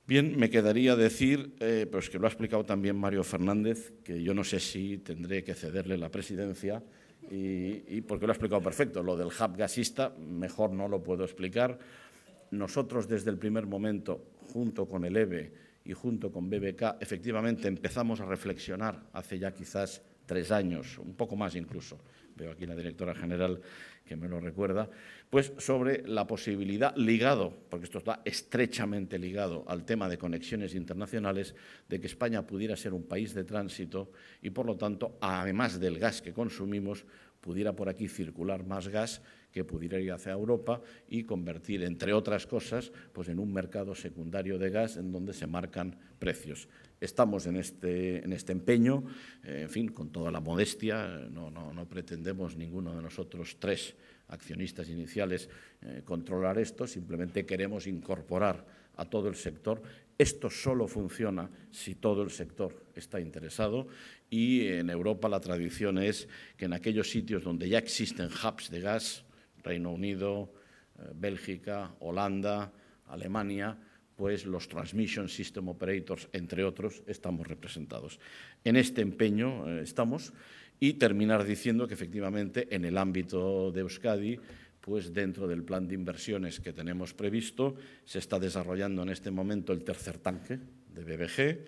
Bien, me quedaría decir, pues que lo ha explicado también Mario Fernández, que yo no sé si tendré que cederle la presidencia y porque lo ha explicado perfecto. Lo del hub gasista, mejor no lo puedo explicar. Nosotros, desde el primer momento, junto con el EVE y junto con BBK, efectivamente empezamos a reflexionar hace ya quizás 3 años, un poco más incluso, veo aquí la directora general que me lo recuerda, pues sobre la posibilidad, ligado, porque esto está estrechamente ligado al tema de conexiones internacionales, de que España pudiera ser un país de tránsito y, por lo tanto, además del gas que consumimos, pudiera por aquí circular más gas que pudiera ir hacia Europa y convertir, entre otras cosas, pues en un mercado secundario de gas en donde se marcan precios. Estamos en este empeño, en fin, con toda la modestia, no pretendemos ninguno de nosotros 3 accionistas iniciales controlar esto, simplemente queremos incorporar a todo el sector. Esto solo funciona si todo el sector está interesado y en Europa la tradición es que en aquellos sitios donde ya existen hubs de gas, Reino Unido, Bélgica, Holanda, Alemania, pues los Transmission System Operators, entre otros, estamos representados. En este empeño estamos y terminar diciendo que efectivamente en el ámbito de Euskadi, pues dentro del plan de inversiones que tenemos previsto, se está desarrollando en este momento el tercer tanque de BBG.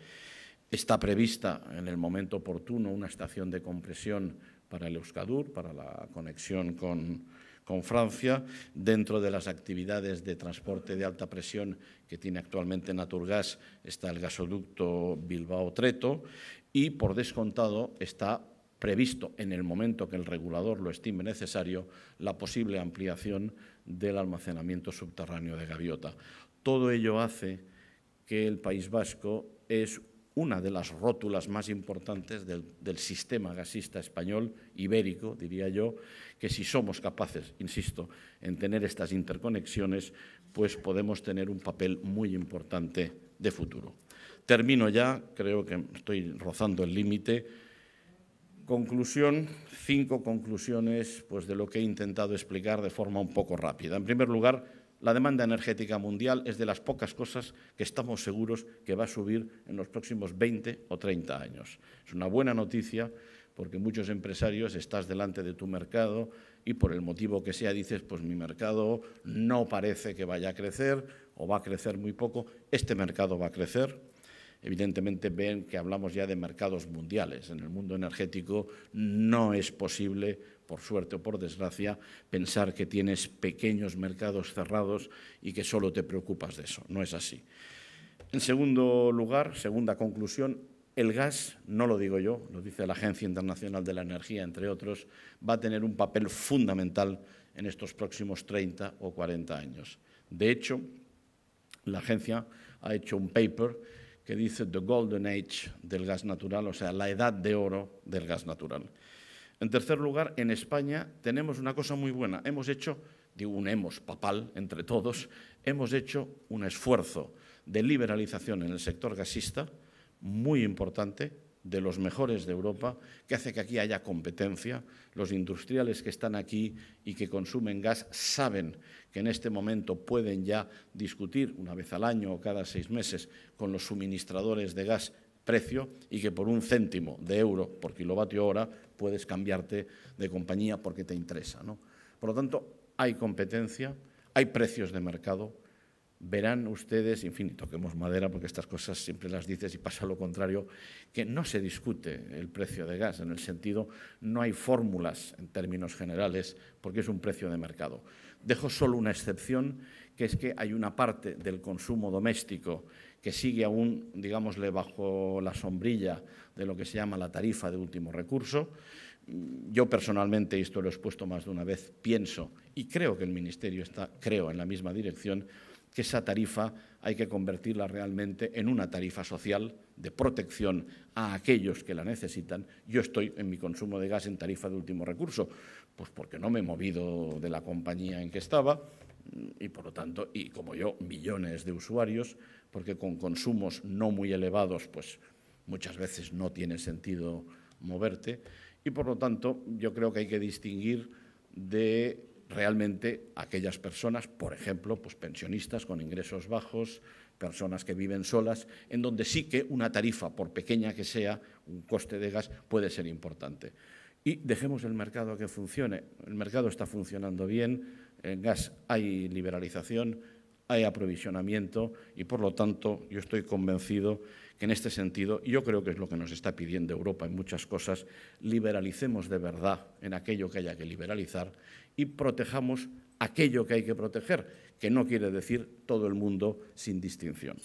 Está prevista en el momento oportuno una estación de compresión para el Euskadur, para la conexión con Francia, dentro de las actividades de transporte de alta presión que tiene actualmente Naturgas está el gasoducto Bilbao-Treto y, por descontado, está previsto, en el momento que el regulador lo estime necesario, la posible ampliación del almacenamiento subterráneo de Gaviota. Todo ello hace que el País Vasco es una de las rótulas más importantes del sistema gasista español, ibérico, diría yo, que si somos capaces, insisto, en tener estas interconexiones, pues podemos tener un papel muy importante de futuro. Termino ya, creo que estoy rozando el límite. Conclusión, 5 conclusiones pues, de lo que he intentado explicar de forma un poco rápida. En primer lugar, la demanda energética mundial es de las pocas cosas que estamos seguros que va a subir en los próximos 20 o 30 años. Es una buena noticia porque muchos empresarios estás delante de tu mercado y por el motivo que sea dices, pues mi mercado no parece que vaya a crecer o va a crecer muy poco. Este mercado va a crecer. Evidentemente ven que hablamos ya de mercados mundiales. En el mundo energético no es posible, por suerte o por desgracia, pensar que tienes pequeños mercados cerrados y que solo te preocupas de eso. No es así. En segundo lugar, segunda conclusión, el gas, no lo digo yo, lo dice la Agencia Internacional de la Energía, entre otros, va a tener un papel fundamental en estos próximos 30 o 40 años. De hecho, la agencia ha hecho un paper que dice The Golden Age del gas natural, o sea, la edad de oro del gas natural. En tercer lugar, en España tenemos una cosa muy buena. Hemos hecho, digo un hemos papal entre todos, hemos hecho un esfuerzo de liberalización en el sector gasista muy importante, de los mejores de Europa, que hace que aquí haya competencia. Los industriales que están aquí y que consumen gas saben que en este momento pueden ya discutir una vez al año o cada 6 meses con los suministradores de gas precio y que por 1 céntimo de euro por kilovatio hora puedes cambiarte de compañía porque te interesa, ¿no? Por lo tanto, hay competencia, hay precios de mercado. Verán ustedes, en fin, toquemos madera porque estas cosas siempre las dices y pasa lo contrario, que no se discute el precio de gas, en el sentido, no hay fórmulas en términos generales porque es un precio de mercado. Dejo solo una excepción, que es que hay una parte del consumo doméstico que sigue aún, digámosle, bajo la sombrilla de lo que se llama la tarifa de último recurso. Yo personalmente, y esto lo he expuesto más de una vez, pienso, y creo que el Ministerio está, en la misma dirección, que esa tarifa hay que convertirla realmente en una tarifa social de protección a aquellos que la necesitan. Yo estoy en mi consumo de gas en tarifa de último recurso, pues porque no me he movido de la compañía en que estaba y, por lo tanto, y como yo, millones de usuarios, porque con consumos no muy elevados, pues muchas veces no tiene sentido moverte y, por lo tanto, yo creo que hay que distinguir de realmente aquellas personas, por ejemplo, pues pensionistas con ingresos bajos, personas que viven solas, en donde sí que una tarifa, por pequeña que sea, un coste de gas puede ser importante. Y dejemos el mercado que funcione. El mercado está funcionando bien, en gas hay liberalización, hay aprovisionamiento y, por lo tanto, yo estoy convencido que en este sentido, y yo creo que es lo que nos está pidiendo Europa en muchas cosas, liberalicemos de verdad en aquello que haya que liberalizar y protejamos aquello que hay que proteger, que no quiere decir todo el mundo sin distinción.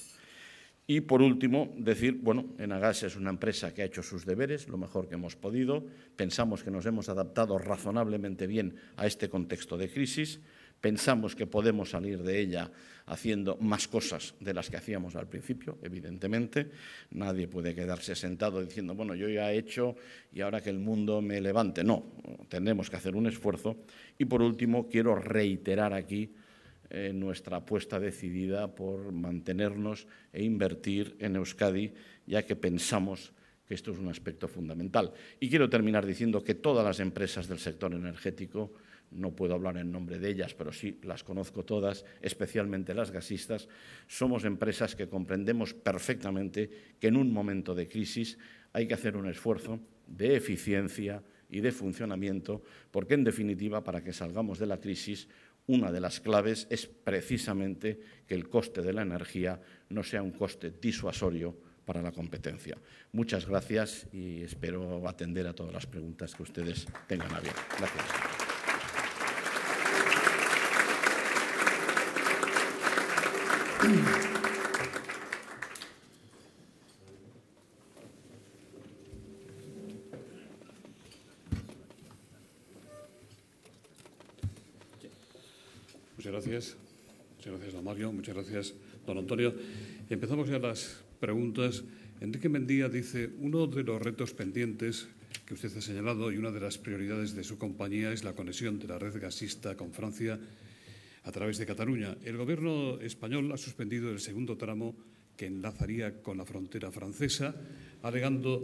Y, por último, decir, bueno, Enagas es una empresa que ha hecho sus deberes lo mejor que hemos podido. Pensamos que nos hemos adaptado razonablemente bien a este contexto de crisis. Pensamos que podemos salir de ella haciendo más cosas de las que hacíamos al principio, evidentemente. Nadie puede quedarse sentado diciendo, bueno, yo ya he hecho y ahora que el mundo me levante. No, tendremos que hacer un esfuerzo. Y, por último, quiero reiterar aquí nuestra apuesta decidida por mantenernos e invertir en Euskadi, ya que pensamos que esto es un aspecto fundamental. Y quiero terminar diciendo que todas las empresas del sector energético, no puedo hablar en nombre de ellas, pero sí las conozco todas, especialmente las gasistas, somos empresas que comprendemos perfectamente que en un momento de crisis hay que hacer un esfuerzo de eficiencia y de funcionamiento, porque, en definitiva, para que salgamos de la crisis, una de las claves es precisamente que el coste de la energía no sea un coste disuasorio para la competencia. Muchas gracias y espero atender a todas las preguntas que ustedes tengan a bien. Gracias. Muchas gracias. Muchas gracias, don Mario. Muchas gracias, don Antonio. Empezamos ya las preguntas. Enrique Mendía dice, uno de los retos pendientes que usted ha señalado y una de las prioridades de su compañía es la conexión de la red gasista con Francia a través de Cataluña. El Gobierno español ha suspendido el segundo tramo que enlazaría con la frontera francesa, alegando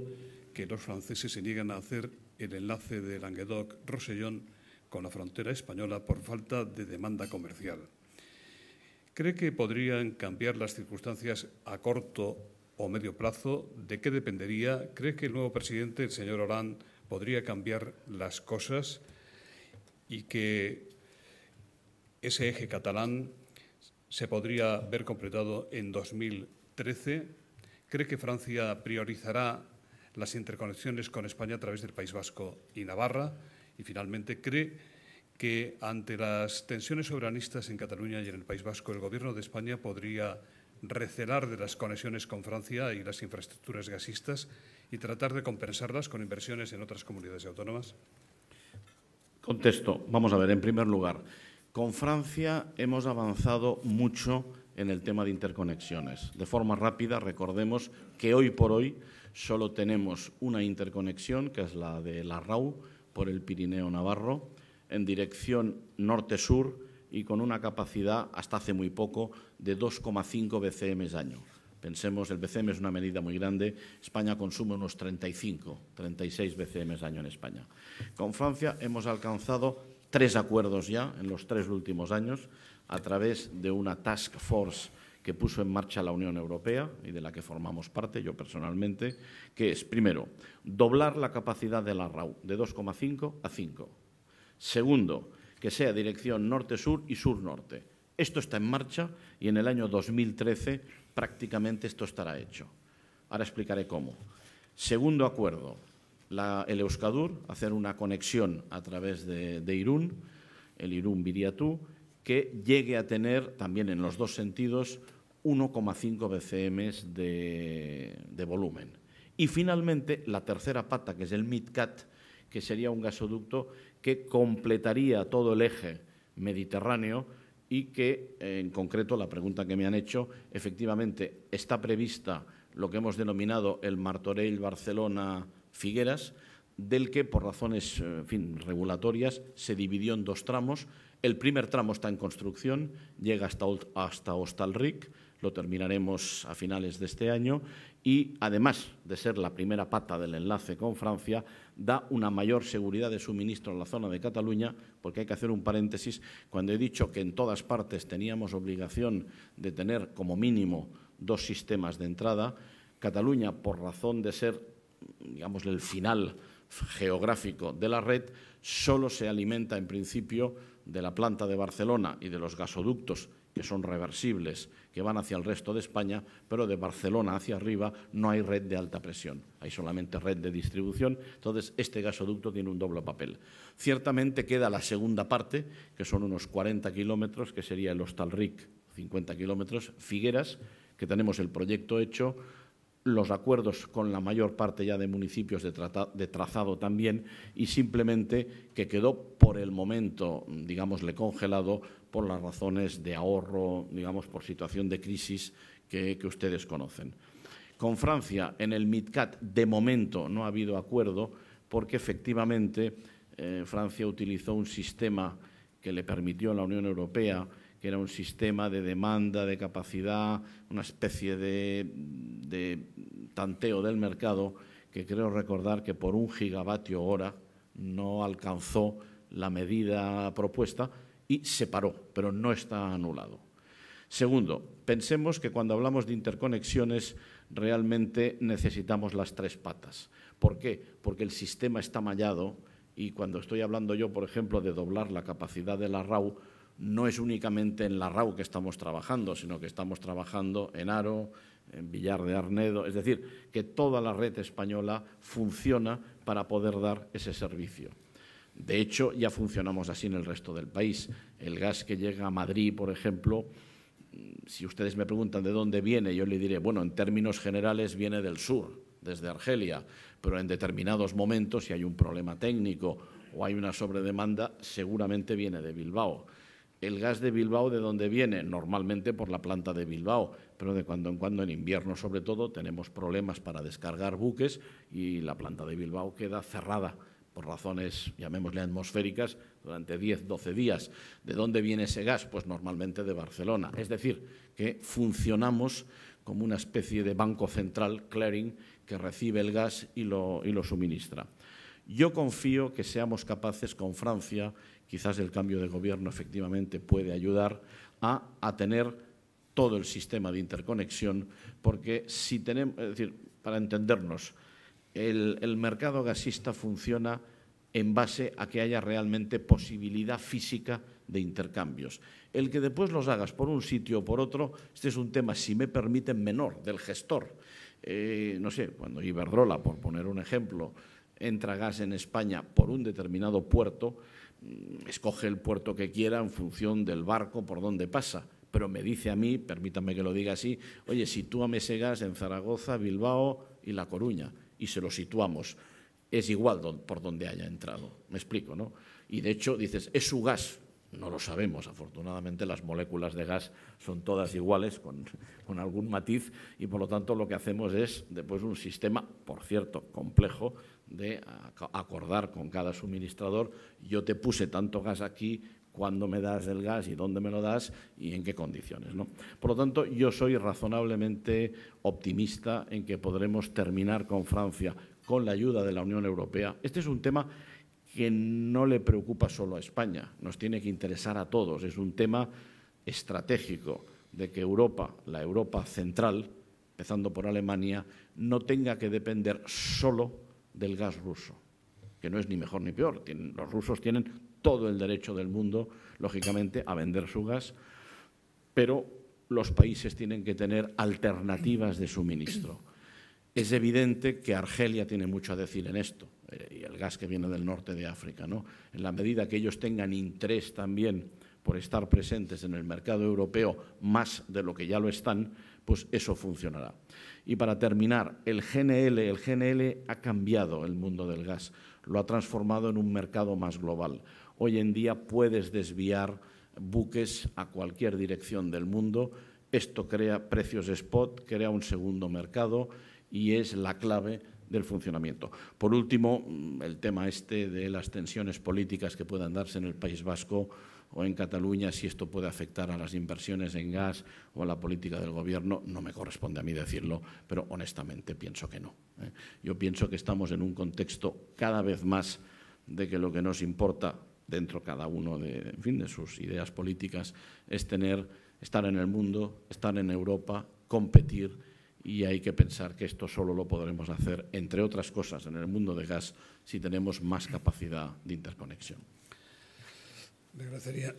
que los franceses se niegan a hacer el enlace de Languedoc-Rosellón con la frontera española por falta de demanda comercial. ¿Cree que podrían cambiar las circunstancias a corto o medio plazo? ¿De qué dependería? ¿Cree que el nuevo presidente, el señor Hollande, podría cambiar las cosas y que ese eje catalán se podría ver completado en 2013? ¿Cree que Francia priorizará las interconexiones con España a través del País Vasco y Navarra? Y, finalmente, ¿cree que ante las tensiones soberanistas en Cataluña y en el País Vasco, el Gobierno de España podría recelar de las conexiones con Francia y las infraestructuras gasistas y tratar de compensarlas con inversiones en otras comunidades autónomas? Contesto. Vamos a ver, en primer lugar, con Francia hemos avanzado mucho en el tema de interconexiones. De forma rápida, recordemos que hoy por hoy solo tenemos una interconexión, que es la de la RAU, por el Pirineo Navarro, en dirección norte-sur y con una capacidad, hasta hace muy poco, de 2,5 BCM año. Pensemos, el BCM es una medida muy grande, España consume unos 36 BCM año en España. Con Francia hemos alcanzado 3 acuerdos ya en los 3 últimos años a través de una task force que puso en marcha la Unión Europea y de la que formamos parte, yo personalmente, que es, primero, doblar la capacidad de la RAU de 2,5 a 5. Segundo, que sea dirección norte-sur y sur-norte. Esto está en marcha y en el año 2013 prácticamente esto estará hecho. Ahora explicaré cómo. Segundo acuerdo, el Euskadur, hacer una conexión a través de Irún, el Irún-Biriatú, que llegue a tener también en los dos sentidos 1,5 BCM de volumen. Y finalmente, la tercera pata, que es el MidCat, que sería un gasoducto que completaría todo el eje mediterráneo y que, en concreto, la pregunta que me han hecho, efectivamente está prevista lo que hemos denominado el Martorell-Barcelona-Figueras, del que, por razones regulatorias, se dividió en dos tramos. El primer tramo está en construcción, llega hasta Hostalric, lo terminaremos a finales de este año y, además de ser la primera pata del enlace con Francia, da una mayor seguridad de suministro en la zona de Cataluña, porque hay que hacer un paréntesis. Cuando he dicho que en todas partes teníamos obligación de tener como mínimo dos sistemas de entrada, Cataluña, por razón de ser, digamos, el final geográfico de la red, solo se alimenta en principio de la planta de Barcelona y de los gasoductos que son reversibles, que van hacia el resto de España, pero de Barcelona hacia arriba no hay red de alta presión, hay solamente red de distribución. Entonces, este gasoducto tiene un doble papel. Ciertamente queda la segunda parte, que son unos 40 kilómetros, que sería el Hostalric, 50 kilómetros, Figueras, que tenemos el proyecto hecho, los acuerdos con la mayor parte ya de municipios de trazado también, y simplemente que quedó por el momento, digámosle, congelado por las razones de ahorro, digamos, por situación de crisis que ustedes conocen. Con Francia, en el MidCat, de momento no ha habido acuerdo porque, efectivamente, Francia utilizó un sistema que le permitió a la Unión Europea, que era un sistema de demanda, de capacidad, una especie de tanteo del mercado, que creo recordar que por 1 gigavatio hora no alcanzó la medida propuesta y se paró, pero no está anulado. Segundo, pensemos que cuando hablamos de interconexiones realmente necesitamos las tres patas. ¿Por qué? Porque el sistema está mallado y cuando estoy hablando yo, por ejemplo, de doblar la capacidad de la RAU, no es únicamente en la RAU que estamos trabajando, sino que estamos trabajando en Haro, en Villar de Arnedo. Es decir, que toda la red española funciona para poder dar ese servicio. De hecho, ya funcionamos así en el resto del país. El gas que llega a Madrid, por ejemplo, si ustedes me preguntan de dónde viene, yo le diré, bueno, en términos generales viene del sur, desde Argelia, pero en determinados momentos, si hay un problema técnico o hay una sobredemanda, seguramente viene de Bilbao. El gas de Bilbao, ¿de dónde viene? Normalmente por la planta de Bilbao, pero de cuando en cuando, en invierno sobre todo, tenemos problemas para descargar buques y la planta de Bilbao queda cerrada por razones, llamémosle atmosféricas, durante 10, 12 días. ¿De dónde viene ese gas? Pues normalmente de Barcelona. Es decir, que funcionamos como una especie de banco central, clearing, que recibe el gas y lo suministra. Yo confío que seamos capaces con Francia, quizás el cambio de gobierno efectivamente puede ayudar a tener todo el sistema de interconexión, porque si tenemos, es decir, para entendernos, el mercado gasista funciona en base a que haya realmente posibilidad física de intercambios. El que después los hagas por un sitio o por otro, este es un tema, si me permiten, menor, del gestor. No sé, cuando Iberdrola, por poner un ejemplo, entra gas en España por un determinado puerto, escoge el puerto que quiera en función del barco por donde pasa, pero me dice a mí, permítanme que lo diga así, oye, sitúame ese gas en Zaragoza, Bilbao y La Coruña, y se lo situamos. Es igual por donde haya entrado, me explico, ¿no? Y de hecho dices, ¿es su gas? No lo sabemos, afortunadamente las moléculas de gas son todas iguales, con algún matiz, y por lo tanto lo que hacemos es después un sistema, por cierto, complejo, de acordar con cada suministrador, yo te puse tanto gas aquí, cuándo me das el gas y dónde me lo das y en qué condiciones, ¿no? Por lo tanto, yo soy razonablemente optimista en que podremos terminar con Francia con la ayuda de la Unión Europea. Este es un tema que no le preocupa solo a España, nos tiene que interesar a todos. Es un tema estratégico de que Europa, la Europa central, empezando por Alemania, no tenga que depender solo del gas ruso, que no es ni mejor ni peor. Los rusos tienen todo el derecho del mundo, lógicamente, a vender su gas, pero los países tienen que tener alternativas de suministro. Es evidente que Argelia tiene mucho a decir en esto, y el gas que viene del norte de África, ¿no? En la medida que ellos tengan interés también por estar presentes en el mercado europeo más de lo que ya lo están, pues eso funcionará. Y para terminar, el GNL ha cambiado el mundo del gas, lo ha transformado en un mercado más global. Hoy en día puedes desviar buques a cualquier dirección del mundo. Esto crea precios spot, crea un segundo mercado y es la clave del funcionamiento. Por último, el tema de las tensiones políticas que puedan darse en el País Vasco o en Cataluña, si esto puede afectar a las inversiones en gas o a la política del Gobierno, no me corresponde a mí decirlo, pero honestamente pienso que no. Yo pienso que estamos en un contexto cada vez más de que lo que nos importa dentro cada uno de sus ideas políticas es estar en el mundo, estar en Europa, competir. Y hay que pensar que esto solo lo podremos hacer, entre otras cosas, en el mundo de gas, si tenemos más capacidad de interconexión. Me agradecería,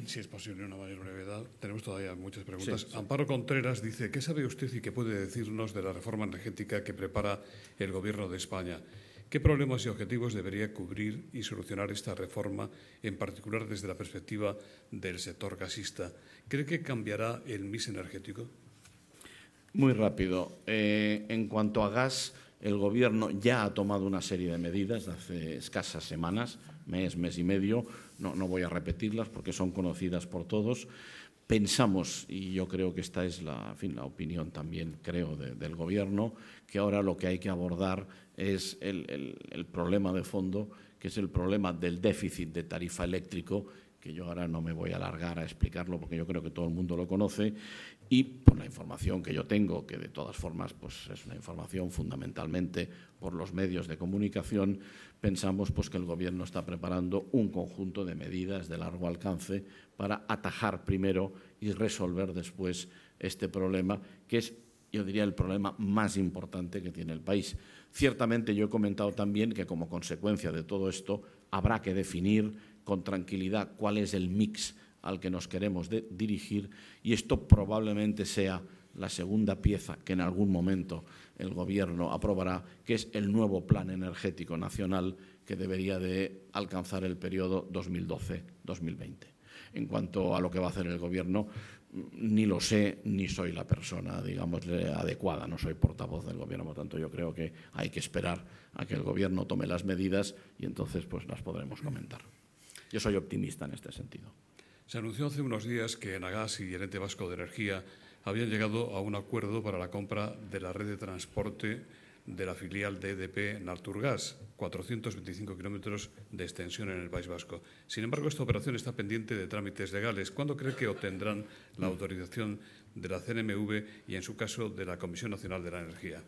si es posible, una mayor brevedad. Tenemos todavía muchas preguntas. Sí. Amparo Contreras dice, ¿qué sabe usted y qué puede decirnos de la reforma energética que prepara el Gobierno de España? ¿Qué problemas y objetivos debería cubrir y solucionar esta reforma, en particular desde la perspectiva del sector gasista? ¿Cree que cambiará el mix energético? Muy rápido. En cuanto a gas, el Gobierno ya ha tomado una serie de medidas hace escasas semanas, mes y medio. No voy a repetirlas porque son conocidas por todos. Pensamos, y yo creo que esta es la opinión también, creo, del Gobierno, que ahora lo que hay que abordar es el problema de fondo, que es el problema del déficit de tarifa eléctrico, que yo ahora no me voy a alargar a explicarlo porque yo creo que todo el mundo lo conoce, y por la información que yo tengo, que de todas formas pues, es una información fundamentalmente por los medios de comunicación, pensamos pues, que el Gobierno está preparando un conjunto de medidas de largo alcance para atajar primero y resolver después este problema, que es, yo diría, el problema más importante que tiene el país. Ciertamente yo he comentado también que como consecuencia de todo esto habrá que definir con tranquilidad cuál es el mix al que nos queremos dirigir y esto probablemente sea la segunda pieza que en algún momento el Gobierno aprobará, que es el nuevo Plan Energético Nacional que debería de alcanzar el periodo 2012-2020. En cuanto a lo que va a hacer el Gobierno, ni lo sé ni soy la persona, digamos, adecuada, no soy portavoz del Gobierno, por tanto yo creo que hay que esperar a que el Gobierno tome las medidas y entonces pues las podremos comentar. Yo soy optimista en este sentido. Se anunció hace unos días que Enagás y el Ente Vasco de Energía habían llegado a un acuerdo para la compra de la red de transporte de la filial de EDP Naturgas, 425 kilómetros de extensión en el País Vasco. Sin embargo, esta operación está pendiente de trámites legales. ¿Cuándo cree que obtendrán la autorización de la CNMV y, en su caso, de la Comisión Nacional de la Energía?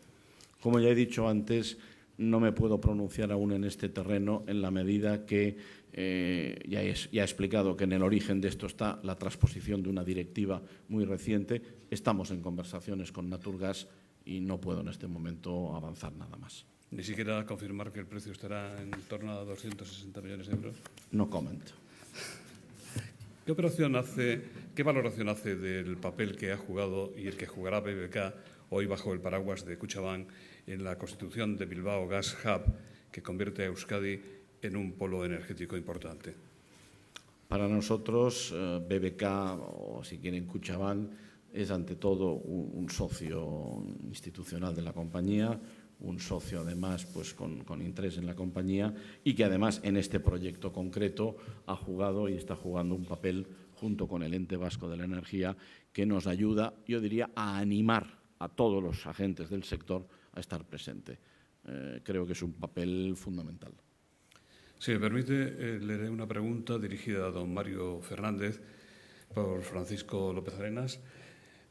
Como ya he dicho antes, no me puedo pronunciar aún en este terreno en la medida que ya he explicado que en el origen de esto está la transposición de una directiva muy reciente. Estamos en conversaciones con Naturgas y no puedo en este momento avanzar nada más. ¿Ni siquiera confirmar que el precio estará en torno a 260 millones de euros? No comento. ¿Qué valoración hace del papel que ha jugado y el que jugará BBK hoy bajo el paraguas de Kutxabank en la constitución de Bilbao Gas Hub, que convierte a Euskadi en un polo energético importante? Para nosotros, BBK, o si quieren Kutxabank, es ante todo un socio institucional de la compañía, un socio además pues, con interés en la compañía y que además en este proyecto concreto ha jugado y está jugando un papel junto con el Ente Vasco de la Energía que nos ayuda, yo diría, a animar a todos los agentes del sector a estar presente. Creo que es un papel fundamental. Si me permite, le haré una pregunta dirigida a don Mario Fernández por Francisco López Arenas.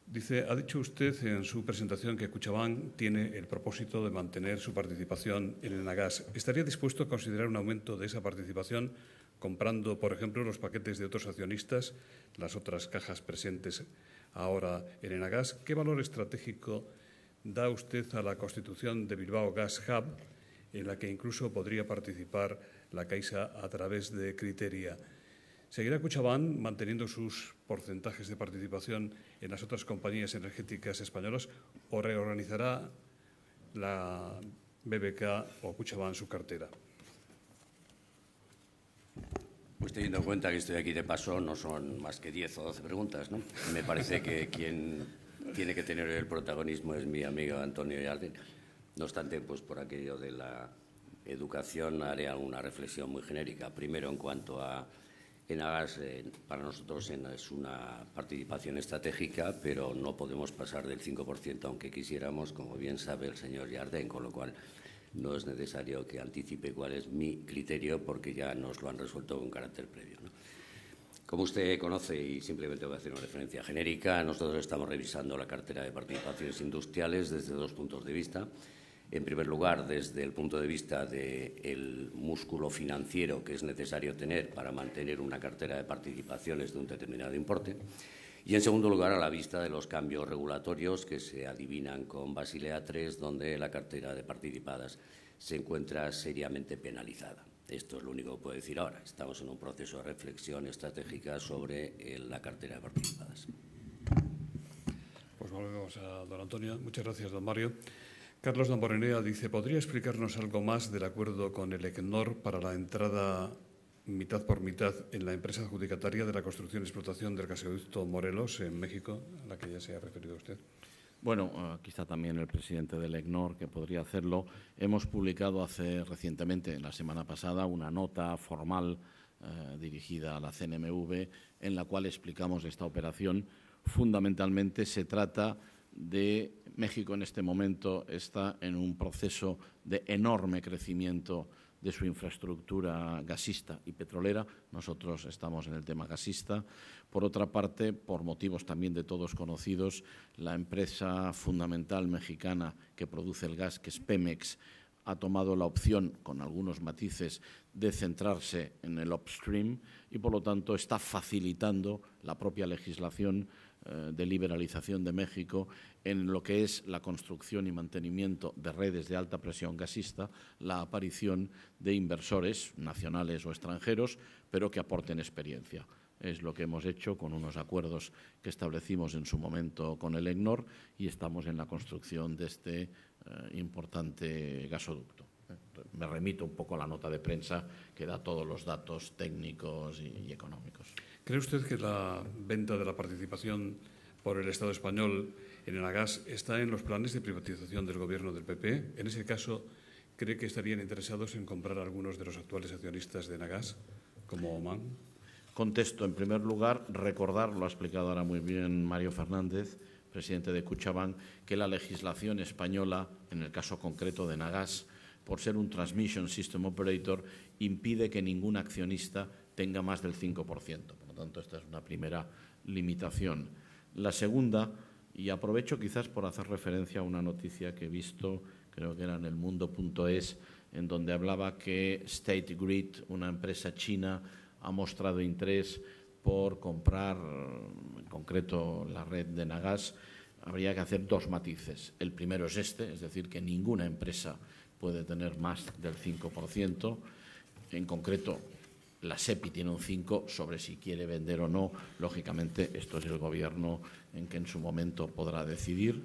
Dice, ha dicho usted en su presentación que Kutxabank tiene el propósito de mantener su participación en Enagás. ¿Estaría dispuesto a considerar un aumento de esa participación comprando, por ejemplo, los paquetes de otros accionistas, las otras cajas presentes ahora en Enagás? ¿Qué valor estratégico da usted a la constitución de Bilbao Gas Hub, en la que incluso podría participar la Caixa a través de Criteria? ¿Seguirá Kutxabank manteniendo sus porcentajes de participación en las otras compañías energéticas españolas o reorganizará la BBK o Kutxabank su cartera? Pues teniendo en cuenta que estoy aquí de paso, no son más que 10 o 12 preguntas, ¿no? Me parece que quien tiene que tener el protagonismo es mi amigo Antonio Jardín. No obstante, pues por aquello de la educación haré alguna reflexión muy genérica. Primero, en cuanto a Enagas, para nosotros es una participación estratégica, pero no podemos pasar del 5%, aunque quisiéramos, como bien sabe el señor Jardín, con lo cual no es necesario que anticipe cuál es mi criterio, porque ya nos lo han resuelto con carácter previo, ¿no? Como usted conoce, y simplemente voy a hacer una referencia genérica, nosotros estamos revisando la cartera de participaciones industriales desde dos puntos de vista. En primer lugar, desde el punto de vista del músculo financiero que es necesario tener para mantener una cartera de participaciones de un determinado importe. Y, en segundo lugar, a la vista de los cambios regulatorios que se adivinan con Basilea III, donde la cartera de participadas se encuentra seriamente penalizada. Esto es lo único que puedo decir ahora. Estamos en un proceso de reflexión estratégica sobre la cartera de participadas. Pues volvemos a don Antonio. Muchas gracias, don Mario. Carlos Damborenea dice, ¿podría explicarnos algo más del acuerdo con el ECNOR para la entrada mitad por mitad en la empresa adjudicataria de la construcción y explotación del gasoducto Morelos en México, a la que ya se ha referido usted? Bueno, aquí está también el presidente del ECNOR, que podría hacerlo. Hemos publicado recientemente, la semana pasada, una nota formal dirigida a la CNMV en la cual explicamos esta operación. Fundamentalmente se trata de México en este momento está en un proceso de enorme crecimiento de su infraestructura gasista y petrolera. Nosotros estamos en el tema gasista. Por otra parte, por motivos también de todos conocidos, la empresa fundamental mexicana que produce el gas, que es Pemex, ha tomado la opción, con algunos matices, de centrarse en el upstream y, por lo tanto, está facilitando la propia legislación de liberalización de México en lo que es la construcción y mantenimiento de redes de alta presión gasista, la aparición de inversores nacionales o extranjeros, pero que aporten experiencia. Es lo que hemos hecho con unos acuerdos que establecimos en su momento con el ECNOR y estamos en la construcción de este importante gasoducto. Me remito un poco a la nota de prensa que da todos los datos técnicos y económicos. ¿Cree usted que la venta de la participación por el Estado español en Enagas está en los planes de privatización del Gobierno del PP? En ese caso, ¿cree que estarían interesados en comprar algunos de los actuales accionistas de Enagas, como Oman? Contesto, en primer lugar, recordar, lo ha explicado ahora muy bien Mario Fernández, presidente de Kutxabank, que la legislación española, en el caso concreto de Enagas, por ser un Transmission System Operator, impide que ningún accionista tenga más del 5%. Por lo tanto, esta es una primera limitación. La segunda, y aprovecho quizás por hacer referencia a una noticia que he visto, creo que era en elmundo.es, en donde hablaba que State Grid, una empresa china, ha mostrado interés por comprar, en concreto, la red de Enagas. Habría que hacer dos matices. El primero es es decir, que ninguna empresa puede tener más del 5%. En concreto, la SEPI tiene un 5% sobre si quiere vender o no. Lógicamente, esto es el Gobierno en que en su momento podrá decidir.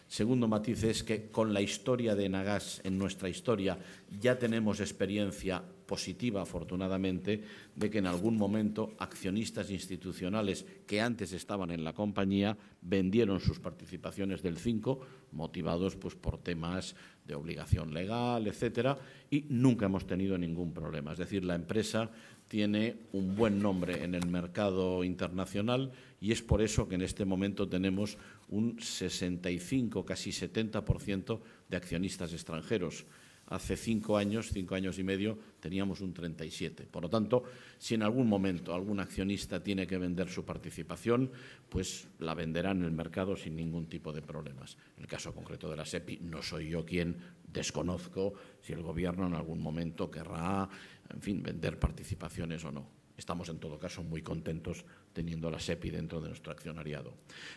Segundo matiz es que con la historia de Enagas, en nuestra historia, ya tenemos experiencia positiva, afortunadamente, de que en algún momento accionistas institucionales que antes estaban en la compañía vendieron sus participaciones del 5%, motivados pues, por temas de obligación legal, etcétera, y nunca hemos tenido ningún problema. Es decir, la empresa tiene un buen nombre en el mercado internacional y es por eso que en este momento tenemos un 65, casi 70% de accionistas extranjeros. Hace 5 años y medio, teníamos un 37%. Por lo tanto, si en algún momento algún accionista tiene que vender su participación, pues la venderá en el mercado sin ningún tipo de problemas. En el caso concreto de la SEPI, no soy yo quien desconozco si el Gobierno en algún momento querrá, en fin, vender participaciones o no. Estamos, en todo caso, muy contentos teniendo la SEPI dentro de nuestro accionariado.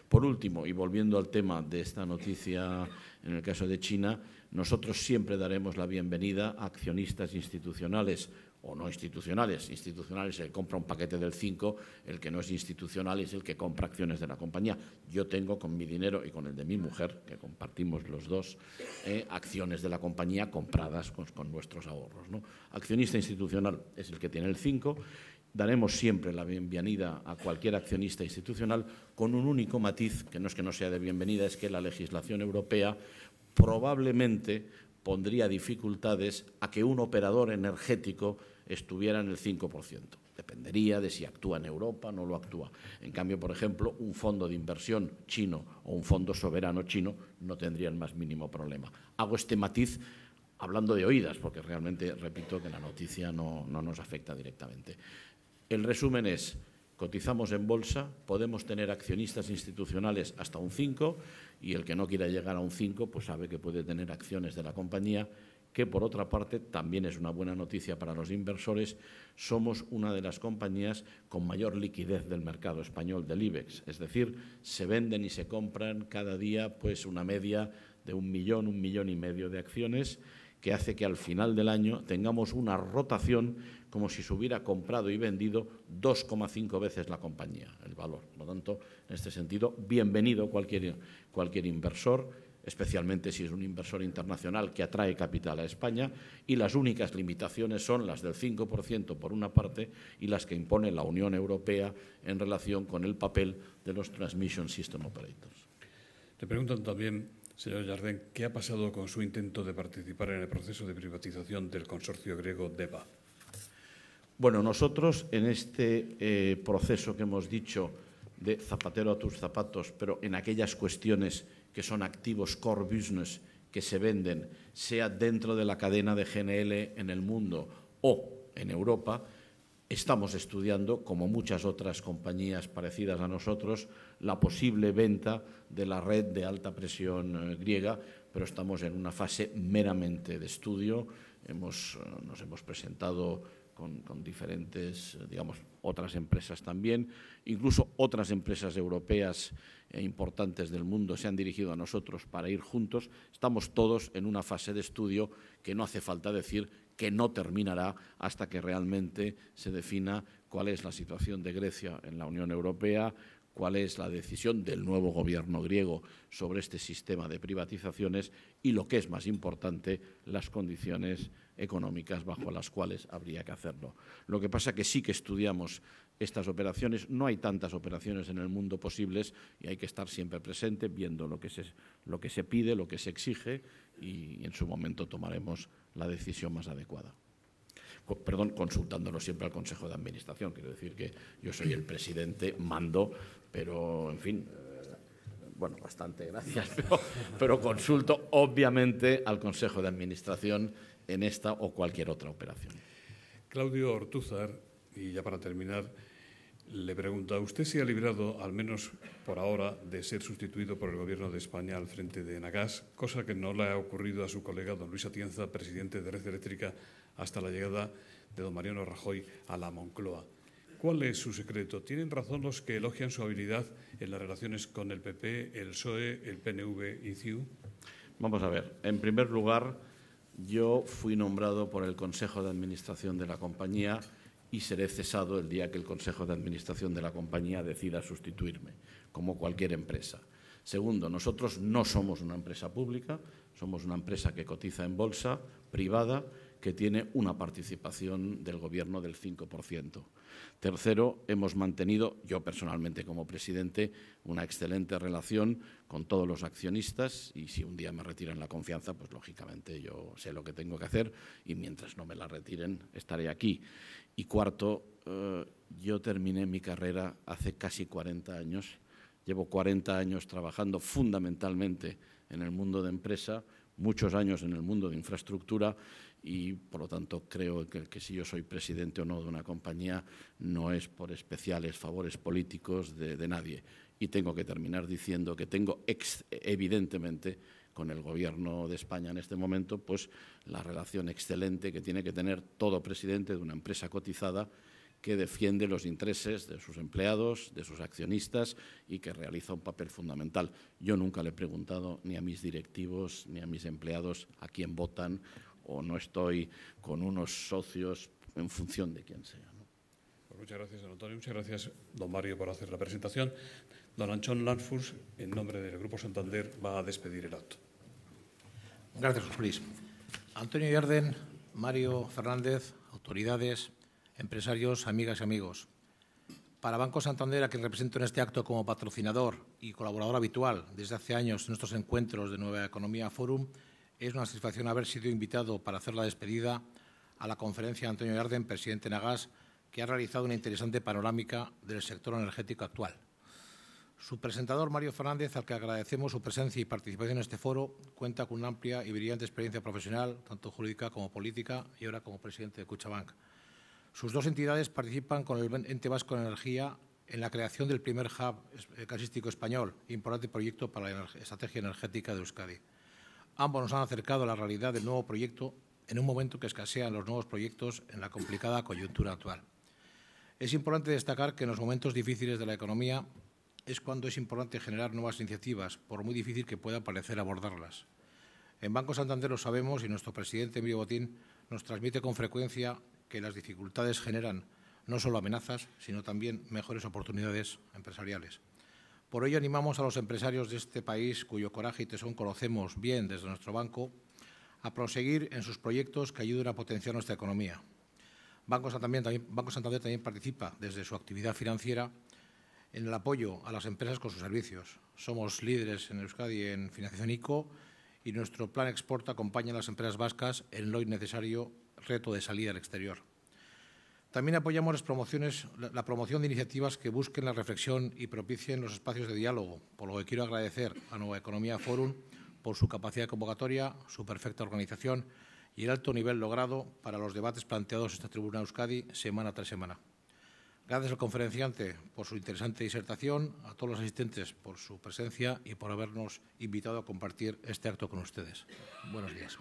Por último, y volviendo al tema de esta noticia en el caso de China, nosotros siempre daremos la bienvenida a accionistas institucionales o no institucionales. Institucional es el que compra un paquete del 5, el que no es institucional es el que compra acciones de la compañía. Yo tengo con mi dinero y con el de mi mujer, que compartimos los dos, acciones de la compañía compradas con nuestros ahorros, ¿no? Accionista institucional es el que tiene el 5. Daremos siempre la bienvenida a cualquier accionista institucional con un único matiz, que no es que no sea de bienvenida, es que la legislación europea probablemente pondría dificultades a que un operador energético estuviera en el 5%. Dependería de si actúa en Europa o no lo actúa. En cambio, por ejemplo, un fondo de inversión chino o un fondo soberano chino no tendría el más mínimo problema. Hago este matiz hablando de oídas, porque realmente, repito, que la noticia no nos afecta directamente. El resumen es: cotizamos en bolsa, podemos tener accionistas institucionales hasta un 5 y el que no quiera llegar a un 5 pues sabe que puede tener acciones de la compañía, que por otra parte también es una buena noticia para los inversores. Somos una de las compañías con mayor liquidez del mercado español del IBEX, es decir, se venden y se compran cada día pues una media de 1 millón, 1,5 millones de acciones, que hace que al final del año tengamos una rotación como si se hubiera comprado y vendido 2,5 veces la compañía, el valor. Por lo tanto, en este sentido, bienvenido cualquier inversor, especialmente si es un inversor internacional que atrae capital a España, y las únicas limitaciones son las del 5% por una parte y las que impone la Unión Europea en relación con el papel de los Transmission System Operators. Te preguntan también, señor Jardén, ¿qué ha pasado con su intento de participar en el proceso de privatización del consorcio griego DEPA? Bueno, nosotros en este proceso que hemos dicho de zapatero a tus zapatos, pero en aquellas cuestiones que son activos core business que se venden, sea dentro de la cadena de GNL en el mundo o en Europa, estamos estudiando, como muchas otras compañías parecidas a nosotros, la posible venta de la red de alta presión griega, pero estamos en una fase meramente de estudio. Nos hemos presentado con diferentes, digamos, otras empresas también. Incluso otras empresas europeas importantes del mundo se han dirigido a nosotros para ir juntos. Estamos todos en una fase de estudio que no hace falta decir que no terminará hasta que realmente se defina cuál es la situación de Grecia en la Unión Europea, cuál es la decisión del nuevo gobierno griego sobre este sistema de privatizaciones y, lo que es más importante, las condiciones económicas bajo las cuales habría que hacerlo. Lo que pasa es que sí que estudiamos estas operaciones. No hay tantas operaciones en el mundo posibles y hay que estar siempre presente viendo lo que se pide, lo que se exige, y en su momento tomaremos la decisión más adecuada. Perdón, consultándolo siempre al Consejo de Administración. Quiero decir que yo soy el presidente, mando, pero, en fin, bueno, bastante gracias, pero consulto obviamente al Consejo de Administración en esta o cualquier otra operación. Claudio Ortúzar, y ya para terminar, le pregunta: ¿usted se ha librado, al menos por ahora, de ser sustituido por el Gobierno de España al frente de Enagás, cosa que no le ha ocurrido a su colega don Luis Atienza, presidente de Red Eléctrica, hasta la llegada de don Mariano Rajoy a la Moncloa? ¿Cuál es su secreto? ¿Tienen razón los que elogian su habilidad en las relaciones con el PP, el PSOE, el PNV y CiU? Vamos a ver. En primer lugar, yo fui nombrado por el Consejo de Administración de la compañía y seré cesado el día que el Consejo de Administración de la compañía decida sustituirme, como cualquier empresa. Segundo, nosotros no somos una empresa pública, somos una empresa que cotiza en bolsa, privada, que tiene una participación del Gobierno del 5%. Tercero, hemos mantenido, yo personalmente como presidente, una excelente relación con todos los accionistas, y si un día me retiran la confianza, pues lógicamente yo sé lo que tengo que hacer y mientras no me la retiren estaré aquí. Y cuarto, yo terminé mi carrera hace casi 40 años. Llevo 40 años trabajando fundamentalmente en el mundo de empresa, muchos años en el mundo de infraestructura, y por lo tanto creo que si yo soy presidente o no de una compañía no es por especiales favores políticos de nadie. Y tengo que terminar diciendo que tengo evidentemente con el Gobierno de España en este momento pues la relación excelente que tiene que tener todo presidente de una empresa cotizada que defiende los intereses de sus empleados, de sus accionistas y que realiza un papel fundamental. Yo nunca le he preguntado ni a mis directivos ni a mis empleados a quién votan, o no estoy con unos socios en función de quién sea, ¿no? Pues muchas gracias, don Antonio. Muchas gracias, don Mario, por hacer la presentación. Don Anchón Lanfus, en nombre del Grupo Santander, va a despedir el acto. Gracias, José Luis. Antonio Yarden, Mario Fernández, autoridades, empresarios, amigas y amigos. Para Banco Santander, a quien represento en este acto como patrocinador y colaborador habitual desde hace años en nuestros encuentros de Nueva Economía Forum, es una satisfacción haber sido invitado para hacer la despedida a la conferencia de Antonio Yarden, presidente de Nagas, que ha realizado una interesante panorámica del sector energético actual. Su presentador, Mario Fernández, al que agradecemos su presencia y participación en este foro, cuenta con una amplia y brillante experiencia profesional, tanto jurídica como política, y ahora como presidente de Kutxabank. Sus dos entidades participan con el Ente Vasco de Energía en la creación del primer hub gasístico español, importante proyecto para la estrategia energética de Euskadi. Ambos nos han acercado a la realidad del nuevo proyecto en un momento que escasean los nuevos proyectos en la complicada coyuntura actual. Es importante destacar que en los momentos difíciles de la economía es cuando es importante generar nuevas iniciativas, por muy difícil que pueda parecer abordarlas. En Banco Santander lo sabemos y nuestro presidente, Emilio Botín, nos transmite con frecuencia que las dificultades generan no solo amenazas, sino también mejores oportunidades empresariales. Por ello, animamos a los empresarios de este país, cuyo coraje y tesón conocemos bien desde nuestro banco, a proseguir en sus proyectos que ayuden a potenciar nuestra economía. Banco Santander también participa desde su actividad financiera en el apoyo a las empresas con sus servicios. Somos líderes en Euskadi en financiación ICO y nuestro plan Export acompaña a las empresas vascas en el hoy necesario reto de salida al exterior. También apoyamos la promoción de iniciativas que busquen la reflexión y propicien los espacios de diálogo, por lo que quiero agradecer a Nueva Economía Forum por su capacidad de convocatoria, su perfecta organización y el alto nivel logrado para los debates planteados en esta tribuna de Euskadi semana tras semana. Gracias al conferenciante por su interesante disertación, a todos los asistentes por su presencia y por habernos invitado a compartir este acto con ustedes. Buenos días.